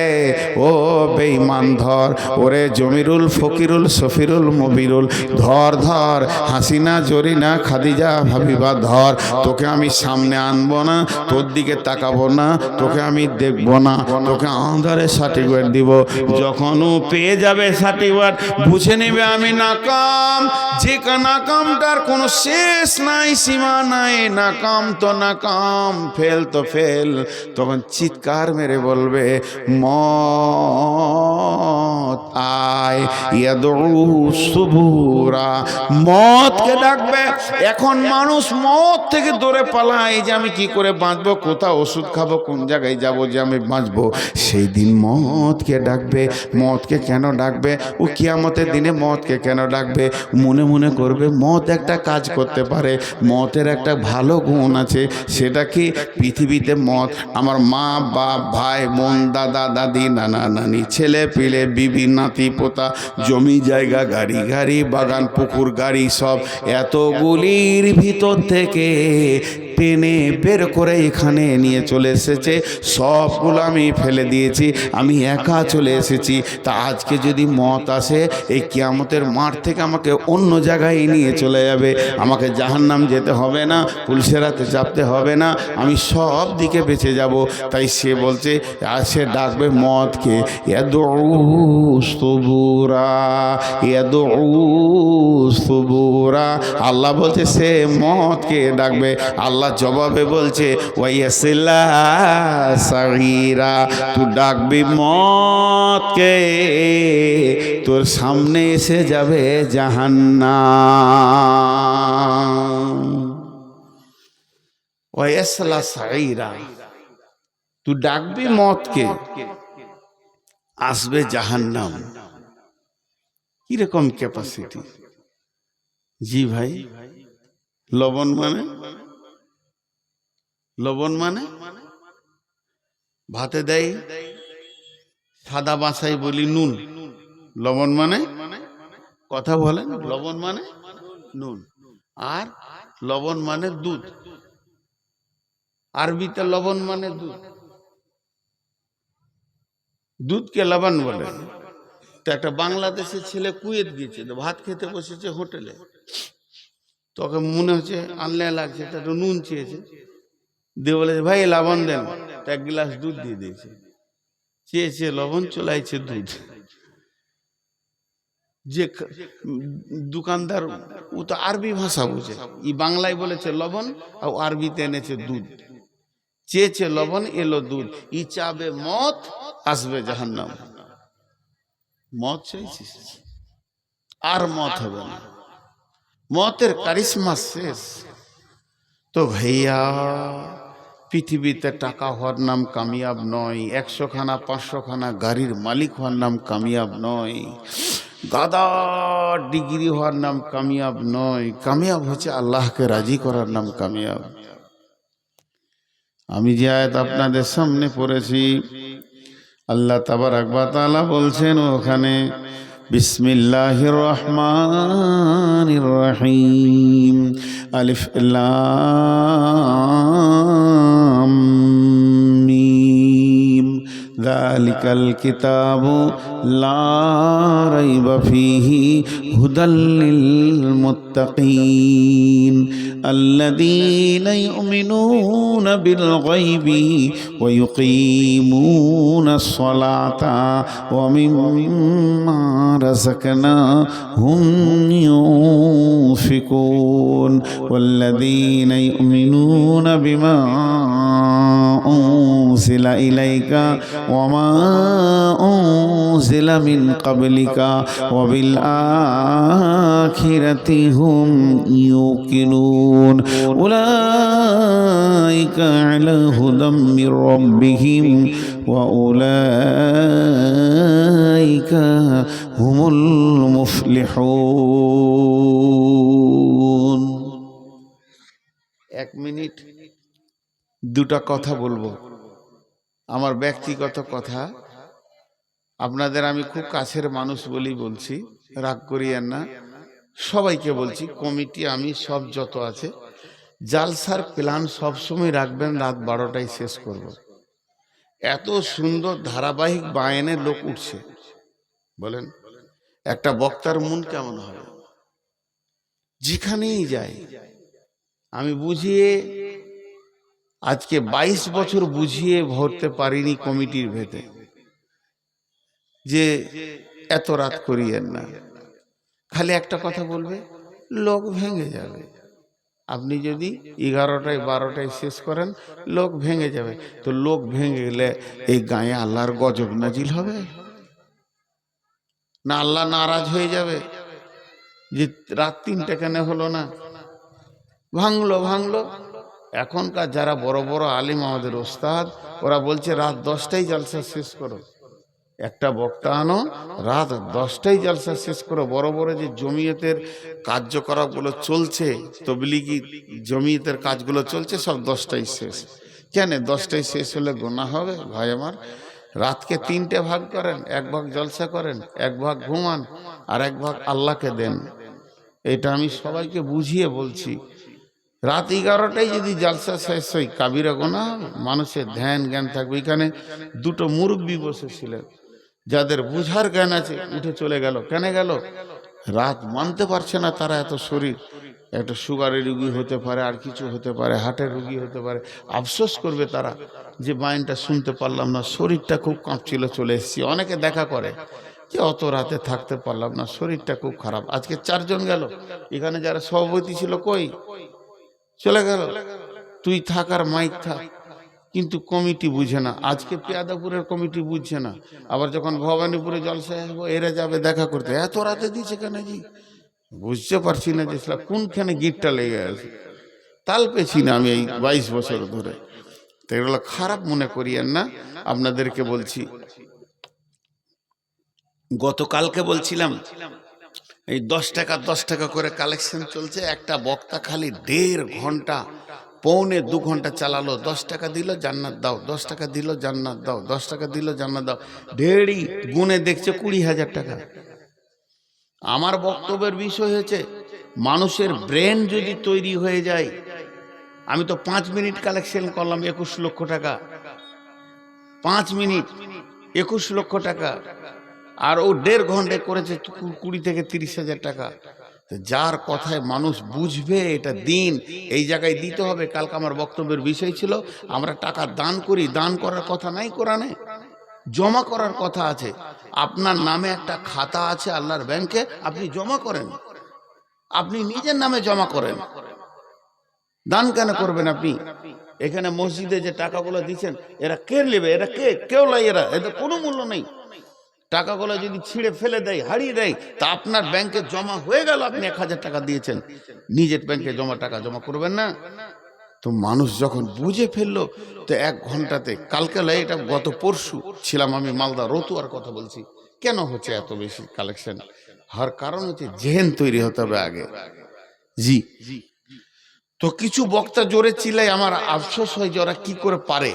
A: ও বেঈমান ধর, ওরে জমিরুল ফকিরুল সফিরুল মবিরুল ধর ধর, হাসিনা জরিনা খাদিজা হাবিবা ধর। তোকে আমি সামনে আনবো না, তোর দিকে তাকাবো না, তোকে আমি দেখবো না, তোকে আঁধারে সার্টিফিকেট দিব। যখন ও পেয়ে যাবে সার্টিফিকেট, বুঝে নেবে আমি নাকাম। যে নাকামটার কোনো শেষ নাই, সীমা নাই, নাকাম তো নাকাম, ফেল তো ফেল। তখন চিৎকার মেরে বলবে মত আয়, ইয়াদউ সুবুরা, মতকে ডাকবে। এখন মানুষ মত থেকে দূরে পালায় যে আমি কি করে বাঁচবো, কোথাও ওষুধ খাবো, কোন জায়গায় যাবো যে আমি বাঁচবো। সেই দিন মতকে ডাকবে। মতকে কেন ডাকবে? ও কিয়ামতের দিনে মতকে কেন ডাকবে? মনে মনে করবে মত একটা কাজ করতে পারে, মতের একটা ভালো গুণ আছে। সেটা কি? পৃথিবীতে মত আমার মা বাপ ভাই বোন দাদা দাদি নানা নানি ছেলে পিলে বিবি নাতি পোতা জমি জায়গা গাড়ি গাড়ি বাগান পুকুর গাড়ি সব এতগুলির ভিতর থেকে টেনে বের করে এখানে নিয়ে চলে এসেছে। সবগুলো আমি ফেলে দিয়েছি, আমি একা চলে এসেছি। তা আজকে যদি মত আসে, এই কিয়ামতের মাঠ থেকে আমাকে অন্য জায়গায় নিয়ে চলে যাবে, আমাকে জাহান্নাম যেতে হবে না, পুলিশের হাতে চাপতে হবে না, আমি সব দিকে বেঁচে যাব। তাই সে বলছে, আর সে ডাকবে মতকে ইয়াদউ সুবুরা, ইয়াদউ সুবুরা। আল্লাহ বলছে সে মতকে ডাকবে। আল্লাহ জবাবে বলছে ওয়াইয়াসিলা সাগীরা, তুই ডাকবি মতকে, তোর সামনে এসে যাবে জাহান্নাম। ওয়াইয়াসিলা সাগীরা, তুই ডাকবি মতকে, আসবে জাহান্নাম। কিরকম ক্যাপাসিটি? জি ভাই, লবণ মানে, লবণ মানে ভাতে দেয় সাদা ভাষায় বলি নুন, লবণ মানে কথা বলেন, লবণ মানে নুন, আর লবণ মানে দুধ। আরবিতে লবণ মানে দুধ, দুধকে লবণ বলে। তো একটা বাংলাদেশের ছেলে কুয়েত গিয়েছে, তো ভাত খেতে বসেছে হোটেলে, তোকে মনে হচ্ছে আনলে লাগছে, একটু নুন চেয়েছে, দিয়ে বলেছে ভাই লবণ দেন, তো এক গ্লাস দুধ দিয়ে দিয়েছে। চেয়েছে লবণ, চলাইছে দুধ। যে দোকানদার ও তো আরবি ভাষা বুঝে, ই বাংলায় বলেছে লবণ আর আরবিতে এনেছে দুধ। চেয়েছে লবণ, এলো দুধ। ই চাবে মত, আসবে জাহান্নাম। মত চাইছিস, আর মত হবে না, মতের কারিশমা শেষ। তো ভাইয়া, পৃথিবীতে টাকা হওয়ার নাম কামিয়াব নয়, 100 খানা 500 খানা গাড়ির মালিক হওয়ার নাম কামিয়াব নয়, গাদা ডিগ্রি হওয়ার নাম কামিয়াব নয়। কামিয়াব হচ্ছে আল্লাহকে রাজি করার নাম কামিয়াব। আমি যে আয়াত আপনাদের সামনে পড়েছি, আল্লাহ তাবারাক ওয়া তাআলা বলছেন ওখানে, বিসমিল্লাহির রহমানির রহিম, আলিফ লাম মিম, যালিকাল কিতাবু লা রাইবা ফীহি হুদাল লিল মুত্তাকিন আল্লাযীনা ইউমিনুনা বিল গায়বি ওয়া ইউকিমুনাস সালাতা ওয়া মিম্মা রাযাকনাহুম ইউনফিকুন ওয়াল্লাযীনা ইউমিনুনা বিমা উনজিলা ইলাইকা ওয়া মা উনজিলা মিন ক্বাবলিকা ওয়া বিল আখিরাতি হুম ইউকিনুন উলাইকা আলা হুদাম মির রাব্বিহিম ওয়া উলাইকা হুমুল মুফলিহুন। 1 মিনিট দুটা কথা বলবো, আমার ব্যক্তিগত কথা। আপনাদের আমি খুব কাছের মানুষ বলেই বলছি, রাগ করিয়েন না। সবাইকে বলছি, কমিটি আমি সব যত আছে, জালসার প্ল্যান সবসময় রাখবেন রাত 12টায় শেষ করব। এত সুন্দর ধারাবাহিক বায়ানের লোক উঠছে, বলেন একটা বক্তার মন কেমন হবে? যেখানেই যায় আমি বুঝিয়ে, আজকে 22 বছর বুঝিয়ে ভরতে পারিনি কমিটির ভেতরে যে এত রাত করিয়েন না। খালি একটা কথা বলবে, লোক ভেঙে যাবে। আপনি যদি 11টায় 12টায় শেষ করেন, লোক ভেঙে যাবে। তো লোক ভেঙে গেলে এই গায়ে আল্লাহর গজব নাজিল হবে না? আল্লাহ নারাজ হয়ে যাবে যে রাত 3টা কেন হলো না? ভাঙলো। এখনকার যারা বড় বড় আলিম, আমাদের ওস্তাদ, ওরা বলছে রাত 10টায় জলসা শেষ করো। একটা বক্তা আনো, রাত 10টায় জলসা শেষ করো। বড় বড় যে জমিয়তের কার্যকলাপগুলো চলছে, তবলিগি জমিয়তের কাজগুলো চলছে, সব 10টায় শেষ। কেন 10টায় শেষ হলে গুনাহ হবে? ভাই আমার, রাতকে 3টে ভাগ করেন, 1 ভাগ জলসা করেন, 1 ভাগ ঘুমান, আর 1 ভাগ আল্লাহকে দেন। এটা আমি সবাইকে বুঝিয়ে বলছি। রাত 11টায় যদি জলসা শেষ হয়, কাবিরা গুনাহ, মানুষের ধ্যান জ্ঞান থাকবে। এখানে দুটো মুরব্বি বসেছিলেন, যাদের বুঝার জ্ঞান আছে, উঠে চলে গেল। কেন গেল? রাত মানতে পারছে না তারা। এত শরীর, একটা সুগারের রুগী হতে পারে, আর কিছু হতে পারে, হার্টের রুগী হতে পারে। আফসোস করবে তারা যে মাইনটা শুনতে পারলাম না, শরীরটা খুব কাঁপছিল, চলে এসেছি। অনেকে দেখা করে যে অত রাতে থাকতে পারলাম না, শরীরটা খুব খারাপ। আজকে 4 জন গেল, এখানে যারা সভাপতি ছিল কই? চলে গেল। তুই থাক আর মাইক থাক, কিন্তু কমিটি বুঝে না। আজকে পেয়াদাপুরের কমিটি বুঝছে না, আবার যখন ভবানীপুরে জলসা আসবো, এরা যাবে দেখা করতে। এত রাতে দিচ্ছে কেন জি? বুঝতে পারছি না যে কোনখানে গিটটা লেগে আছে। তাল পেছি না আমি এই 22 বছর ধরে। তো এগুলো খারাপ মনে করিয়েন না। আপনাদেরকে বলছি, গতকালকে বলছিলাম এই 10 টাকা 10 টাকা করে কালেকশন চলছে। একটা বক্তা খালি 1.5 ঘন্টা, পৌনে 2 ঘন্টা চালালো। 10 টাকা দিল, জান্নাত দাও, 10 টাকা দিল, জান্নাত দাও, 10 টাকা দিল, জান্নাত দাও। ঢেড়ি গুনে দেখছে 20,000 টাকা। আমার বক্তব্যের বিষয় হচ্ছে, মানুষের ব্রেন যদি তৈরি হয়ে যায়। আমি তো 5 মিনিট কালেকশন করলাম 21 লক্ষ টাকা। 5 মিনিট 21 লক্ষ টাকা। আর ও 1.5 ঘন্টায় করেছে 20 থেকে 30,000 টাকা। যার কথায় মানুষ বুঝবে এটা দিন, এই জায়গায় দিতে হবে। কালকে আমার বক্তব্যের বিষয় ছিল, আমরা টাকা দান করি, দান করার কথা নাই কোরআনে, জমা করার কথা আছে। আপনার নামে একটা খাতা আছে আল্লাহর ব্যাংকে, আপনি জমা করেন, আপনি নিজের নামে জমা করেন। দান কেন করবেন আপনি? এখানে মসজিদে যে টাকাগুলো দিচ্ছেন, এরা কে নেবে? এরা কে? কেউ লাই, এরা এদের কোনো মূল্য নেই। টাকাগুলো যদি ছিঁড়ে ফেলে দেয়, হারিয়ে দেয়, তা আপনার ব্যাংকে জমা হয়ে গেল, আপনি 1000 টাকা দিয়েছেন, নিজের ব্যাংকে টাকা জমা করবেন না? তো মানুষ যখন বুঝে ফেললো, তো 1 ঘন্টাতে, কালকে এটা গত পরশু ছিলাম আমি মালদা রতুয়ার কথা বলছি, কেন হচ্ছে এত বেশি কালেকশন? হওয়ার কারণ হচ্ছে জেহেন তৈরি হতে হবে আগে। জি, তো কিছু বক্তা জোরে চিল্লাই, আমার আফসোস হয় যে ওরা কি করে পারে।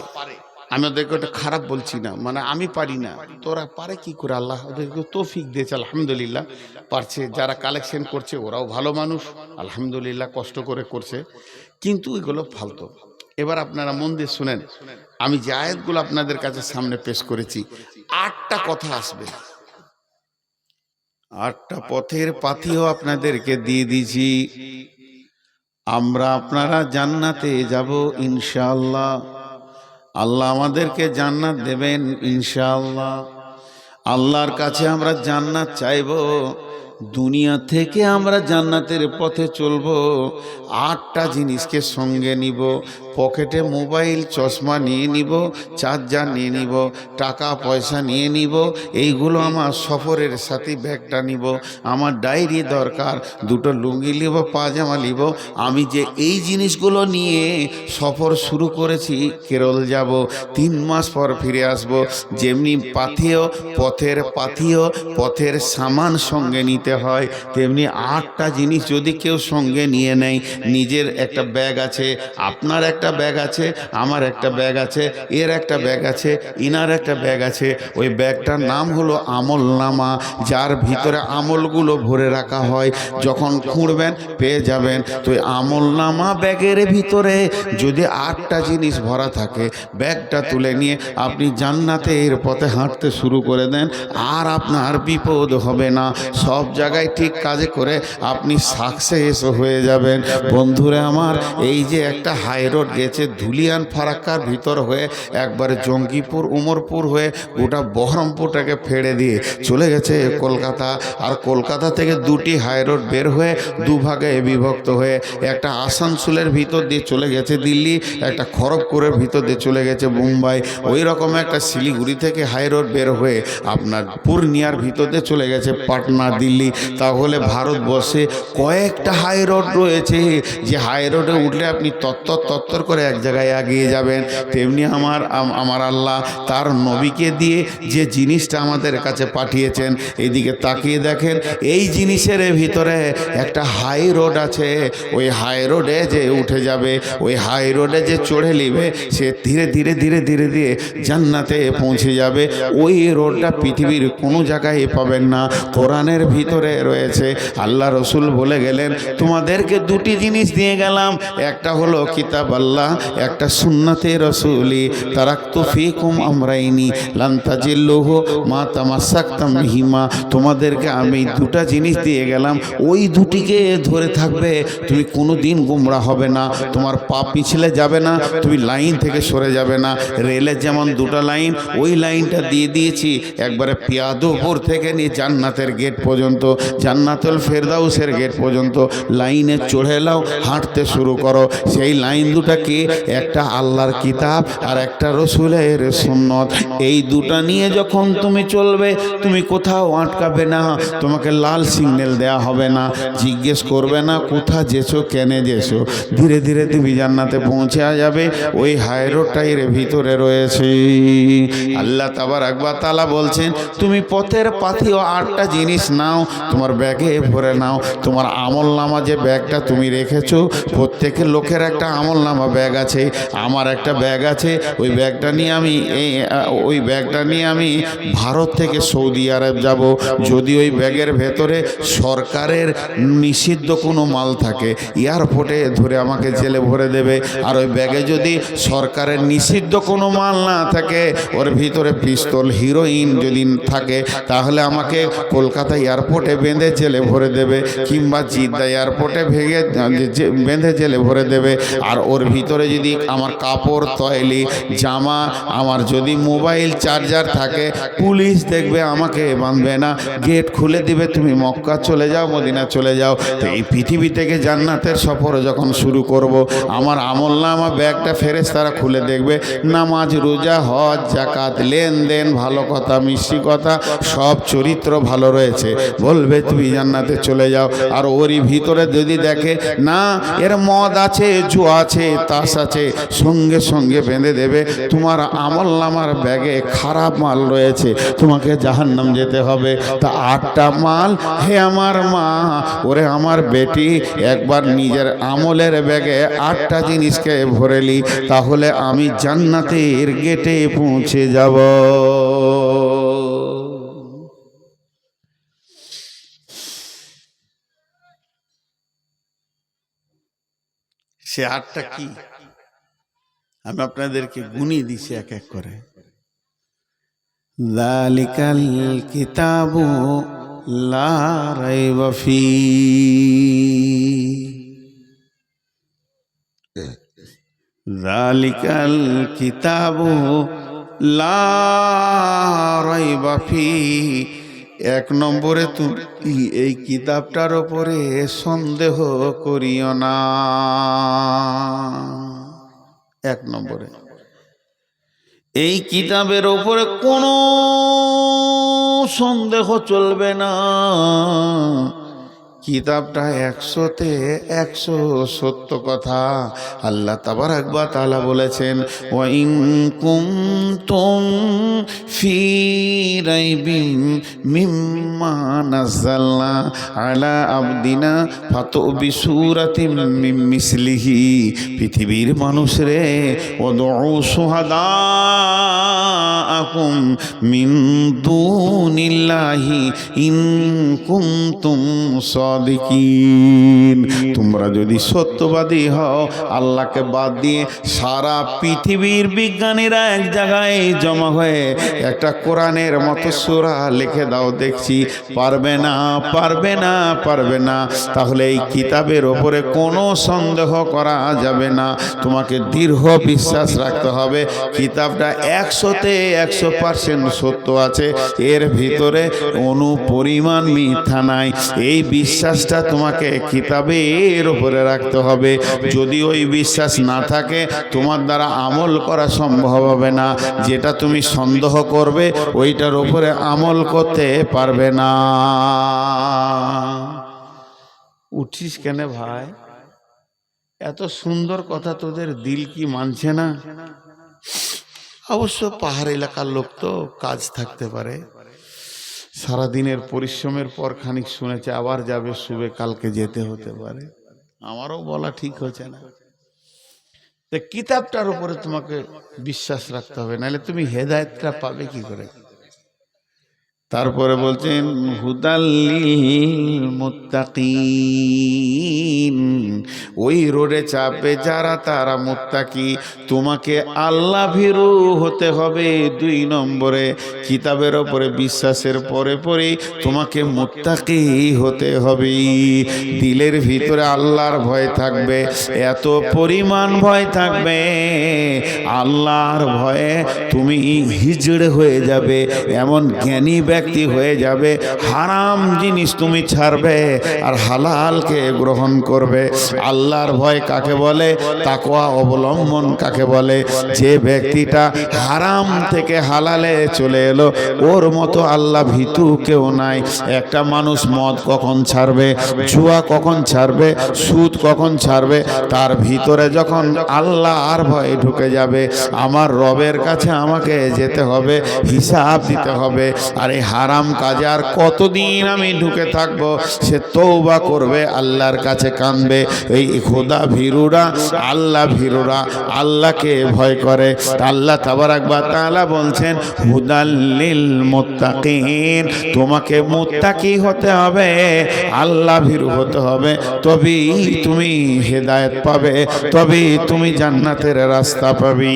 A: আমি ওদেরকে ওটা খারাপ বলছি না, মানে আমি পারি না, তো ওরা পারে কি করে? আল্লাহ ওদেরকে তৌফিক দিয়েছে, আলহামদুলিল্লাহ পারছে। যারা কালেকশন করছে ওরাও ভালো মানুষ, আলহামদুলিল্লাহ কষ্ট করে করছে, কিন্তু এগুলো ফালতু। এবার আপনারা মন দিয়ে শুনেন, আমি যে আয়াতগুলো আপনাদের কাছে সামনে পেশ করেছি, 8টা কথা আসবে, 8টা পথের পাথিও আপনাদেরকে দিয়ে দিয়েছি। আমরা আপনারা জান্নাতে যাব ইনশাআল্লাহ, আল্লাহ আমাদেরকে জান্নাত দেবেন ইনশাআল্লাহ। আল্লাহর কাছে আমরা জান্নাত চাইব, দুনিয়া থেকে আমরা জান্নাতের পথে চলব। 8টা জিনিসকে সঙ্গে নিব, পকেটে মোবাইল চশমা নিয়ে নিব, চার্জার নিয়ে নিব, টাকা পয়সা নিয়ে নিব, এইগুলো আমার সফরের সাথে ব্যাগটা নিব, আমার ডায়েরি দরকার, 2টো লুঙ্গি নিব, পাজামা নিব। আমি যে এই জিনিসগুলো নিয়ে সফর শুরু করেছি, কেরল যাব, 3 মাস পর ফিরে আসব। যেমনি পথের পথের সামান সঙ্গে নিতে হয়, তেমনি 8টা জিনিস যদি কেউ সঙ্গে নিয়ে নেয়, নিজের একটা ব্যাগ আছে, আপনার একটা ব্যাগ আছে, আমার একটা ব্যাগ আছে, এর একটা ব্যাগ আছে, ইনার একটা ব্যাগ আছে, ওই ব্যাগটার নাম হলো আমলনামা, যার ভিতরে আমলগুলো ভরে রাখা হয়। যখন খুঁড়বেন পেয়ে যাবেন। তো আমলনামা ব্যাগের ভিতরে যদি 8টা জিনিস ভরা থাকে, ব্যাগটা তুলে নিয়ে আপনি জান্নাতের পথে হাঁটতে শুরু করে দেন, আর আপনার বিপদ হবে না। সব জায়গায় ঠিক কাজে করে আপনি সাকসেস হয়ে যাবেন। বন্ধুরা আমার, এই যে একটা হাই রোড গেছে ধুলিয়ান ফারাক্কার ভিতর হয়ে, একবারে জঙ্গিপুর উমরপুর হয়ে গোটা বহরমপুরটাকে ফেড়ে দিয়ে চলে গেছে কলকাতা। আর কলকাতা থেকে 2টি হাই রোড বের হয়ে 2 ভাগে বিভক্ত হয়ে, একটা আসানসোলের ভিতর দিয়ে চলে গেছে দিল্লি, একটা খড়গপুরের ভিতর দিয়ে চলে গেছে মুম্বাই। ওই রকম একটা শিলিগুড়ি থেকে হাই রোড বের হয়ে আপনার পূর্ণিয়ার ভিতর দিয়ে চলে গেছে পাটনা দিল্লি। তাহলে ভারতবর্ষে কয়েকটা হাই রোড রয়েছে, যে হাই রোডে উঠলে আপনি তত্তর করে এক জায়গায় এগিয়ে যাবেন। তেমনি আমার আল্লাহ তার নবীকে দিয়ে যে জিনিসটা আমাদের কাছে পাঠিয়েছেন, এইদিকে তাকিয়ে দেখেন, এই জিনিসের ভিতরে একটা হাই রোড আছে। ওই হাই রোডে যে উঠে যাবে, ওই হাই রোডে যে চড়ে নিবে, সে ধীরে ধীরে ধীরে ধীরে ধীরে জান্নাতে পৌঁছে যাবে। ওই রোডটা পৃথিবীর কোনো জায়গায় পাবেন না, কোরআনের ভিতরে রয়েছে। আল্লাহ রসুল বলে গেলেন, তোমাদেরকে 2টি জিনিস দিয়ে গেলাম, একটা হলো কিতাব আল্লাহ, একটা সুন্নাতে রসুলি, তারাকতু ফিকুম আমরাইনি লান তাজিল্লুহু মা তামাসসাকতুম বিহিমা। তোমাদেরকে আমি 2টা জিনিস দিয়ে গেলাম, ওই 2টিকে ধরে থাকবে, তুমি কোনো দিন গোমরা হবে না, তোমার পা পিছলে যাবে না, তুমি লাইন থেকে সরে যাবে না। রেলের যেমন 2টা লাইন, ওই লাইনটা দিয়ে দিয়েছি, একবারে পিয়াদুপুর থেকে নিয়ে জান্নাতের গেট পর্যন্ত, জান্নাতুল ফেরদাউসের গেট পর্যন্ত লাইনে চড়ে নাও, হাঁটতে শুরু করো। সেই লাইন 2টা কি? একটা আল্লাহর কিতাব আর একটা রসুলের সুন্নত। এই 2টা নিয়ে যখন তুমি চলবে, তুমি কোথাও আটকাবে না, তোমাকে লাল সিগন্যাল দেয়া হবে না, জিজ্ঞেস করবে না কোথা যেছো, কেনে যেছো, ধীরে ধীরে তুমি জান্নাতে পৌঁছে যাবে। ওই হাই রোডটার ভিতরে রয়েছে। আল্লাহ তাবারক ওয়া তাআলা বলছেন, তুমি পথের পাথিও 8টা জিনিস নাও, তোমার ব্যাগে ভরে নাও। তোমার আমলনামা যে ব্যাগটা তুমি রেখেছো, প্রত্যেকের লোকের একটা আমলনামা ব্যাগ আছে, আমার একটা ব্যাগ আছে। ওই ব্যাগটা নিয়ে আমি ভারত থেকে সৌদি আরব যাব। যদি ওই ব্যাগের ভেতরে সরকারের নিষিদ্ধ কোনো মাল থাকে, এয়ারপোর্টে ধরে আমাকে জেলে ভরে দেবে। আর ওই ব্যাগে যদি সরকারের নিষিদ্ধ কোনো মাল না থাকে, ওর ভিতরে পিস্তল হিরোইন যদি থাকে, তাহলে আমাকে কলকাতা এয়ারপোর্টে বেঁধে জেলে ভরে দেবে, কিংবা জিদ্দা এয়ারপোর্টে বেঁধে জেলে ভরে দেবে। আর ওর ভিতরে যদি আমার কাপড় তৈলি জামা আমার যদি মোবাইল চার্জার থাকে পুলিশ দেখবে আমাকে বাঁধবে না, গেট খুলে দিবে, তুমি মক্কা চলে যাও, মদিনা চলে যাও। তো এই পৃথিবী থেকে জান্নাতের সফর যখন শুরু করব, আমার আমলনামা ব্যাগটা ফেরেশতারা খুলে দেখবে, নামাজ রোজা হজ যাকাত লেনদেন ভালো কথা মিষ্টি কথা সব চরিত্র ভালো রয়েছে, বলবে তুমি জান্নাতে চলে যাও। আর ওরই ভিতরে যদি দেখে না এর মদ আছে, জুয়া আছে, তাস আছে, সঙ্গে সঙ্গে বেঁধে দেবে, তোমার আমলনামার ব্যাগে খারাপ মাল রয়েছে, তোমাকে জাহান্নাম যেতে হবে। তা 8টা মাল, হে আমার মা, ওরে আমার বেটি, একবার নিজের আমলের ব্যাগে 8টা জিনিসকে ভরেলি, তাহলে আমি জান্নাতের গেটে পৌঁছে যাব। সে 8টা কি আমি আপনাদেরকে গুনিয়ে দিছি এক এক করে। যালিকাল কিতাবু লা রাইবা ফি, যালিকাল কিতাবু লা রাইবা ফি। 1 নম্বরে তুমি এই কিতাবটার উপরে সন্দেহ করিও না। 1 নম্বরে এই কিতাবের উপরে কোনো সন্দেহ চলবে না। কিতাবটা 100তে 100 সত্য কথা। আল্লাহ তাবারাক ওয়া তাআলা বলেছেন, ওয়া ইন কুনতুম ফি রাইবিন মিম্মা নাযালনা আলা আবদিনা ফাতু বিসূরাতিন মিন মিসলিহি। পৃথিবীর মানুষরে ওয়াদউ শুহাদাআকুম মিন দুনিল্লাহি ইন কুনতুম সাদিকিন। তোমরা যদি সত্যবাদী হও, আল্লাহকে বাদ দিয়ে সারা পৃথিবীর বিজ্ঞানীরা এক জায়গায় জমা হয়ে একটা কোরআনের মতো সূরা লিখে দাও, দেখছি পারবে না, পারবে না, পারবে না। তাহলে এই কিতাবের ওপরে কোনো সন্দেহ করা যাবে না, তোমাকে দৃঢ় বিশ্বাস রাখতে হবে। কিতাবটা 100তে 100% সত্য আছে, এর ভিতরে অনুপরিমাণ মিথ্যা নাই। এই বিশ্বাসটা তোমাকে কিতাবের উপরে রাখতে হবে। যদি ওই বিশ্বাস না থাকে, তোমার দ্বারা আমল করা সম্ভব হবে না। যেটা তুমি সন্দেহ করবে ওইটার উপরে আমল করতে পারবে না। উঠিস কেন ভাই? এত সুন্দর কথা তোদের দিল কি মানছে না? অবশ্য পাহাড় এলাকার লোক তো কাজ থাকতে পারে, সারাদিনের পরিশ্রমের পর খানিক শুনেছে আবার যাবে, শুবে কালকে যেতে হতে পারে। আমারও বলা ঠিক হচ্ছে না। তো কিতাবটার উপরে তোমাকে বিশ্বাস রাখতে হবে, নাহলে তুমি হেদায়েতটা পাবে কি করে? তারপরে বলছেন হুদাল্লিল মুত্তাকিন, ওই রোডে চাপে যারা তারা মুত্তাকি। তোমাকে আল্লাহ ভীরু হতে হবে। 2 নম্বরে কিতাবের ওপরে বিশ্বাসের পরে পরে তোমাকে মুত্তাকি হতে হবে। দিলের ভিতরে আল্লাহর ভয় থাকবে, এত পরিমাণ ভয় থাকবে, আল্লাহর ভয়ে তুমি হিজড়ে হয়ে যাবে, এমন জ্ঞানী ব্যক্তি হয়ে যাবে। হারাম জিনিস তুমি ছাড়বে আর হালালকে গ্রহণ করবে। আল্লাহর ভয় কাকে বলে? তাকওয়া অবলম্বন কাকে বলে? যে ব্যক্তিটা হারাম থেকে হালালে চলে এলো, ওর মতো আল্লাহ ভীতু কেউ নাই। একটা মানুষ মদ কখন ছাড়বে, জুয়া কখন ছাড়বে, সুদ কখন ছাড়বে? তার ভিতরে যখন আল্লাহর ভয় ঢুকে যাবে, আমার রবের কাছে আমাকে যেতে হবে, হিসাব দিতে হবে। আর এই হারাম কাজে আর কতদিন আমি ঢুকে থাকবো? সে তওবা করবে, আল্লাহর কাছে কাঁদবে। এই খোদা ভীরুরা, আল্লাহ ভীরুরা আল্লাহকে ভয় করে। আল্লাহ তাবারাক ওয়া তাআলা বলছেন হুদাল্লিল মুত্তাকিন, তোমাকে মুত্তাকি হতে হবে, আল্লাহ ভীরু হতে হবে, তবেই তুমি হেদায়েত পাবে, তবেই তুমি জান্নাতের রাস্তা পাবে।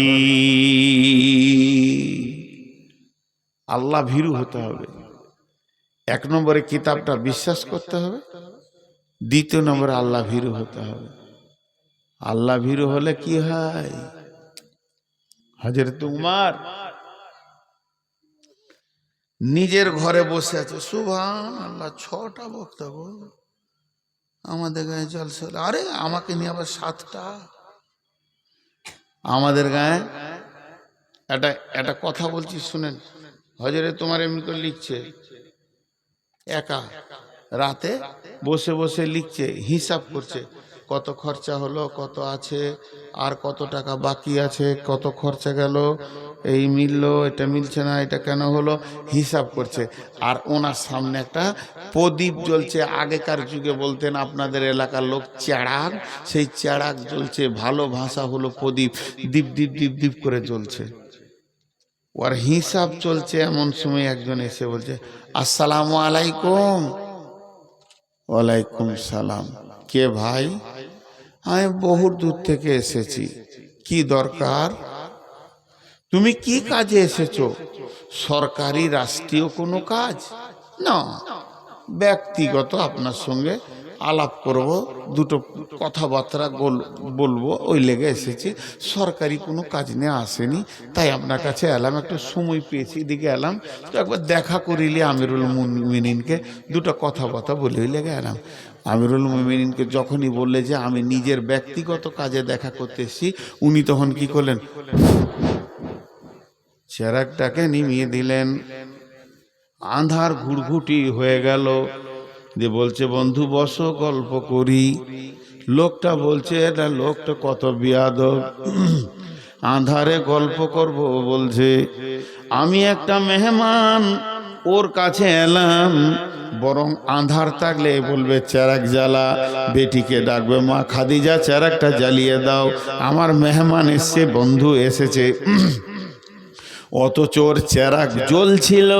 A: আল্লাহ ভীরু হতে হবে। 1 নম্বরে কিতাবটা বিশ্বাস করতে হবে, 2 নম্বরে আল্লাহ ভীরু হতে হবে। আল্লাহ ভীরু হলে কি হয়? হযরত উমর নিজের ঘরে বসে আছে, সুবহানাল্লাহ, 6টা বক্তা গো আমাদের গায়ে জলসা। আরে আমাকে নিয়ে আবার 7টা। আমাদের গায়ে একটা কথা বলছি শুনেন। হযরত তোমার এমনি করে লিখছে, একা রাতে বসে বসে লিখছে, হিসাব করছে কত খরচা হলো, কত আছে, আর কত টাকা বাকি আছে, কত খরচা গেল, এই মিললো, এটা মিলছে না, এটা কেন হলো, হিসাব করছে। আর ওনার সামনে একটা প্রদীপ জ্বলছে। আগেকার যুগে বলতেন আপনাদের এলাকার লোক চেরাগ, সেই চেরাগ জ্বলছে, ভালো ভাষা হলো প্রদীপ, দীপ দীপ দীপ দীপ করে জ্বলছে। ওর হিসাব চলছে। এমন সময় একজন এসে বলছে, আসসালামু আলাইকুম। ওয়ালাইকুম সালাম। কে ভাই? আমি বহু দূর থেকে এসেছি। কি দরকার? তুমি কি কাজে এসেছো? সরকারি রাষ্ট্রীয় কোনো কাজ? না, ব্যক্তিগত আপনার সঙ্গে আলাপ করব, দুটো কথাবার্তা বলবো, ওই লেগে এসেছি। সরকারি কোনো কাজ নিয়ে আসেনি, তাই আপনার কাছে এলাম, একটু সময় পেয়েছি এদিকে এলাম, তো একবার দেখা করিলে আমিরুল মুমিনিনকে দুটো কথাবার্তা বলে লেগে এলাম। আমিরুল মুমিনিনকে যখনই বললে যে আমি নিজের ব্যক্তিগত কাজে দেখা করতে এসেছি, উনি তখন কি করলেন, চেরাগটাকে নিমিয়ে দিলেন। আন্ধার ঘুরঘুটি হয়ে গেল। যে বলছে, বন্ধু বসো গল্প করি। লোকটা বলছে, এটা লোকটা কত বিয়াদব, আন্ধারে গল্প করব বলছে। আমি একটা মেহমান, ওর কাছে এলাম, বরং আন্ধার থাকলে বলবে চেরাগ জ্বালা, বেটিকে ডাকবে, মা খাদিজা চেরাগটা জ্বালিয়ে দাও, আমার মেহমান এসছে, বন্ধু এসেছে। অথচ ওর চেরাগ জ্বলছিল,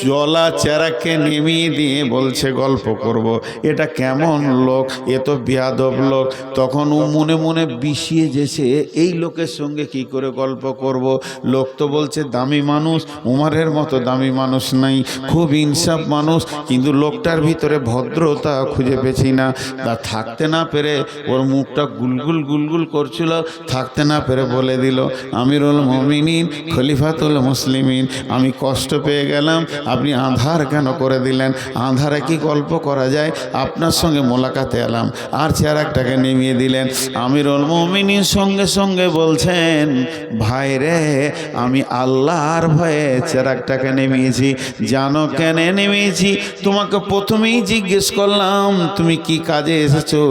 A: জ্বলা চেরাগকে নেমিয়ে দিয়ে বলছে গল্প করব। এটা কেমন লোক? এ তো বেয়াদব লোক। তখন ও মনে মনে বিষিয়ে যেছে, এই লোকের সঙ্গে কি করে গল্প করব? লোক তো বলছে দামি মানুষ, উমারের মতো দামি মানুষ নাই, খুব ইনসাফ মানুষ, কিন্তু লোকটার ভিতরে ভদ্রতা খুঁজে পেছি না। তা থাকতে না পেরে ওর মুখটা গুলগুল গুলগুল করছিল, থাকতে না পেরে বলে দিল, আমিরুল মুমিনিন খলিফাতুল মুসলিমিন, আমি কষ্ট পেয়ে গেলাম, আপনি আধার কেন করে দিলেন? আধারে কি গল্প করা যায়? আপনার সঙ্গে মোলাকাতে এলাম। আর চেরাগটাকে নেমিয়ে দিলেন। আমিরুল মুমিনিন সঙ্গে সঙ্গে বলছেন, ভাই রে, আমি আল্লাহর ভয়ে চেরাগটাকে নেমিয়েছি। জানো কেন নেমিয়েছি? তোমাকে প্রথমেই জিজ্ঞেস করলাম তুমি কি কাজে এসেছো?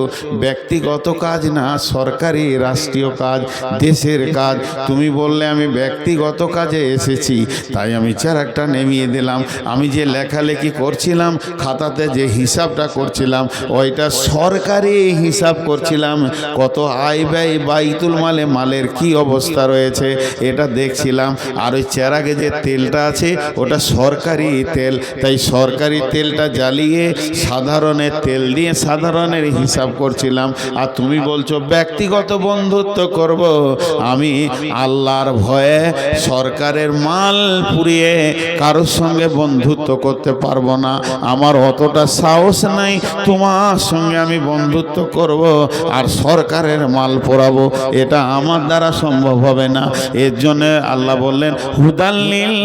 A: ব্যক্তিগত কাজ না, সরকারি রাষ্ট্রীয় কাজ, দেশের কাজ। তুমি বললে আমি ব্যক্তিগত কাজে এসেছি, তাই আমি চেরাগটা নেমিয়ে দিলাম। আমি যে লেখালেখি করছিলাম, খাতাতে যে হিসাবটা করছিলাম, ওইটা সরকারি হিসাব করছিলাম। কত আয় ব্যয়, বাইতুল মালে মালের কি অবস্থা রয়েছে এটা দেখছিলাম। আর ওই চেরাগে যে তেলটা আছে ওটা সরকারি তেল, তাই সরকারি তেলটা জ্বালিয়ে সাধারণের তেল দিয়ে সাধারণের হিসাব করছিলাম। আর তুমি বলছো ব্যক্তিগত বন্ধুত্ব করব। আমি আল্লাহর ভয়ে সরকারের মাল পুড়িয়ে কারোর সঙ্গে বন্ধুত্ব করতে পারবো না, আমার অতটা সাহস নাই। তোমার সঙ্গে আমি বন্ধুত্ব করব আর সরকারের মাল পোড়াবো, এটা আমার দ্বারা সম্ভব হবে না। এর জন্য আল্লাহ বললেন হুদাল্লিল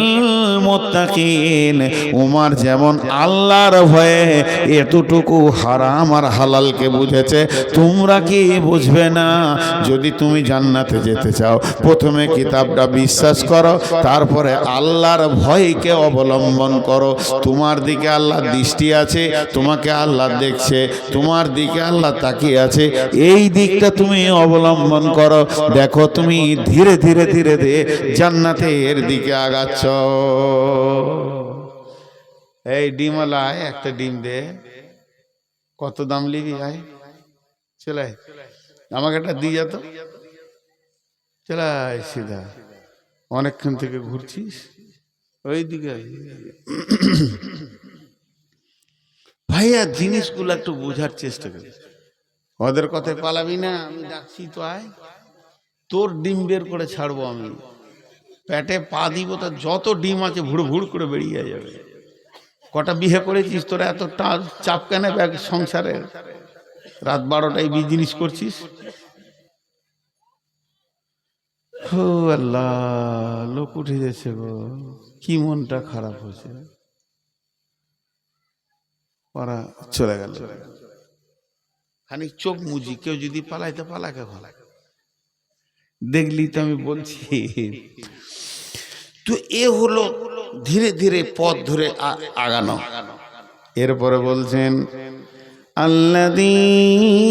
A: মুত্তাকিন। উমর যেমন আল্লাহর ভয়ে এতটুকু হারাম আর হালালকে বুঝেছে, তোমরা কি বুঝবে না? যদি তুমি জান্নাতে যেতে চাও, প্রথমে কিতাবটা বিশ্বাস করো, তারপরে আল্লাহর ভয়কে অবলম্বন করো। তোমার দিকে আল্লাহর দৃষ্টি আছে, তোমাকে আল্লাহ দেখছে, তোমার দিকে আল্লাহ তাকিয়ে আছে, এই দিকটা তুমি অবলম্বন করো। দেখো তুমি ধীরে ধীরে ধীরে ধীরে জান্নাতের দিকে আগাচ্ছ। এই ডিমওয়ালা আয়, একটা ডিম দে। কত দাম লিবি? আয় চলে, আমাকে একটা দিয়ে যেত। চলে সিধা, অনেকক্ষণ থেকে ঘুরছিস, ওই দিকে। ভাইয়া জিনিসগুলো একটু বোঝার চেষ্টা করি, ওদের কথায় পালাবি না। আমি ডাকছি তো আয়, তোর ডিম বের করে ছাড়বো আমি, পেটে পা দিব, তার যত ডিম আছে ভুড় ভুড় করে বেরিয়ে যাবে। কটা বিয়ে করেছিস তোরা? এত চাপ কেন সংসারে? রাত 12টায় বিজনেস করছিস? হো আল্লাহ, লোক উঠে যাচ্ছে গো, কি মনটা খারাপ হয়েছে। ওরা চলে গেল। খানিক চোখ মুজি, কেউ যদি পালাইতে পালাকে ভালো। দেখলি তো আমি বলছি। তো এ হলো ধীরে ধীরে পথ ধরে আগানো। এরপরে বলছেন আল্লাযীনা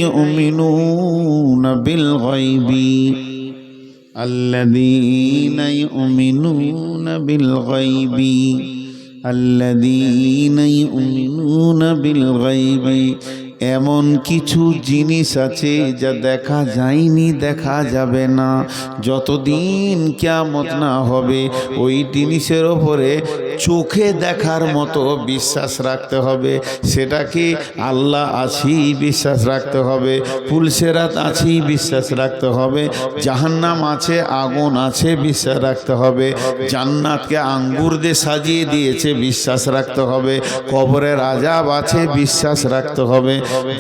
A: ইউমিনুনা বিল গায়বি, আল্লাযীনা ইউমিনুনা বিল গায়বি, আল্লাযীনা ইউমিনুনা বিল গায়বি। এমন কিছু জিনিস আছে যা দেখা যায়নি, দেখা যাবে না। যতদিন কিয়ামত না হবে ওই জিনিসের ওপরে চোখে দেখার মতো বিশ্বাস রাখতে হবে। সেটা কি আল্লাহ আছি বিশ্বাস রাখতে হবে, পুলসেরাত আছি বিশ্বাস রাখতে হবে, জাহান্নাম আছে, আগুন আছে বিশ্বাস রাখতে হবে, জান্নাতকে আঙ্গুর দিয়ে সাজিয়ে দিয়েছে বিশ্বাস রাখতে হবে, কবরের আযাব আছে বিশ্বাস রাখতে হবে,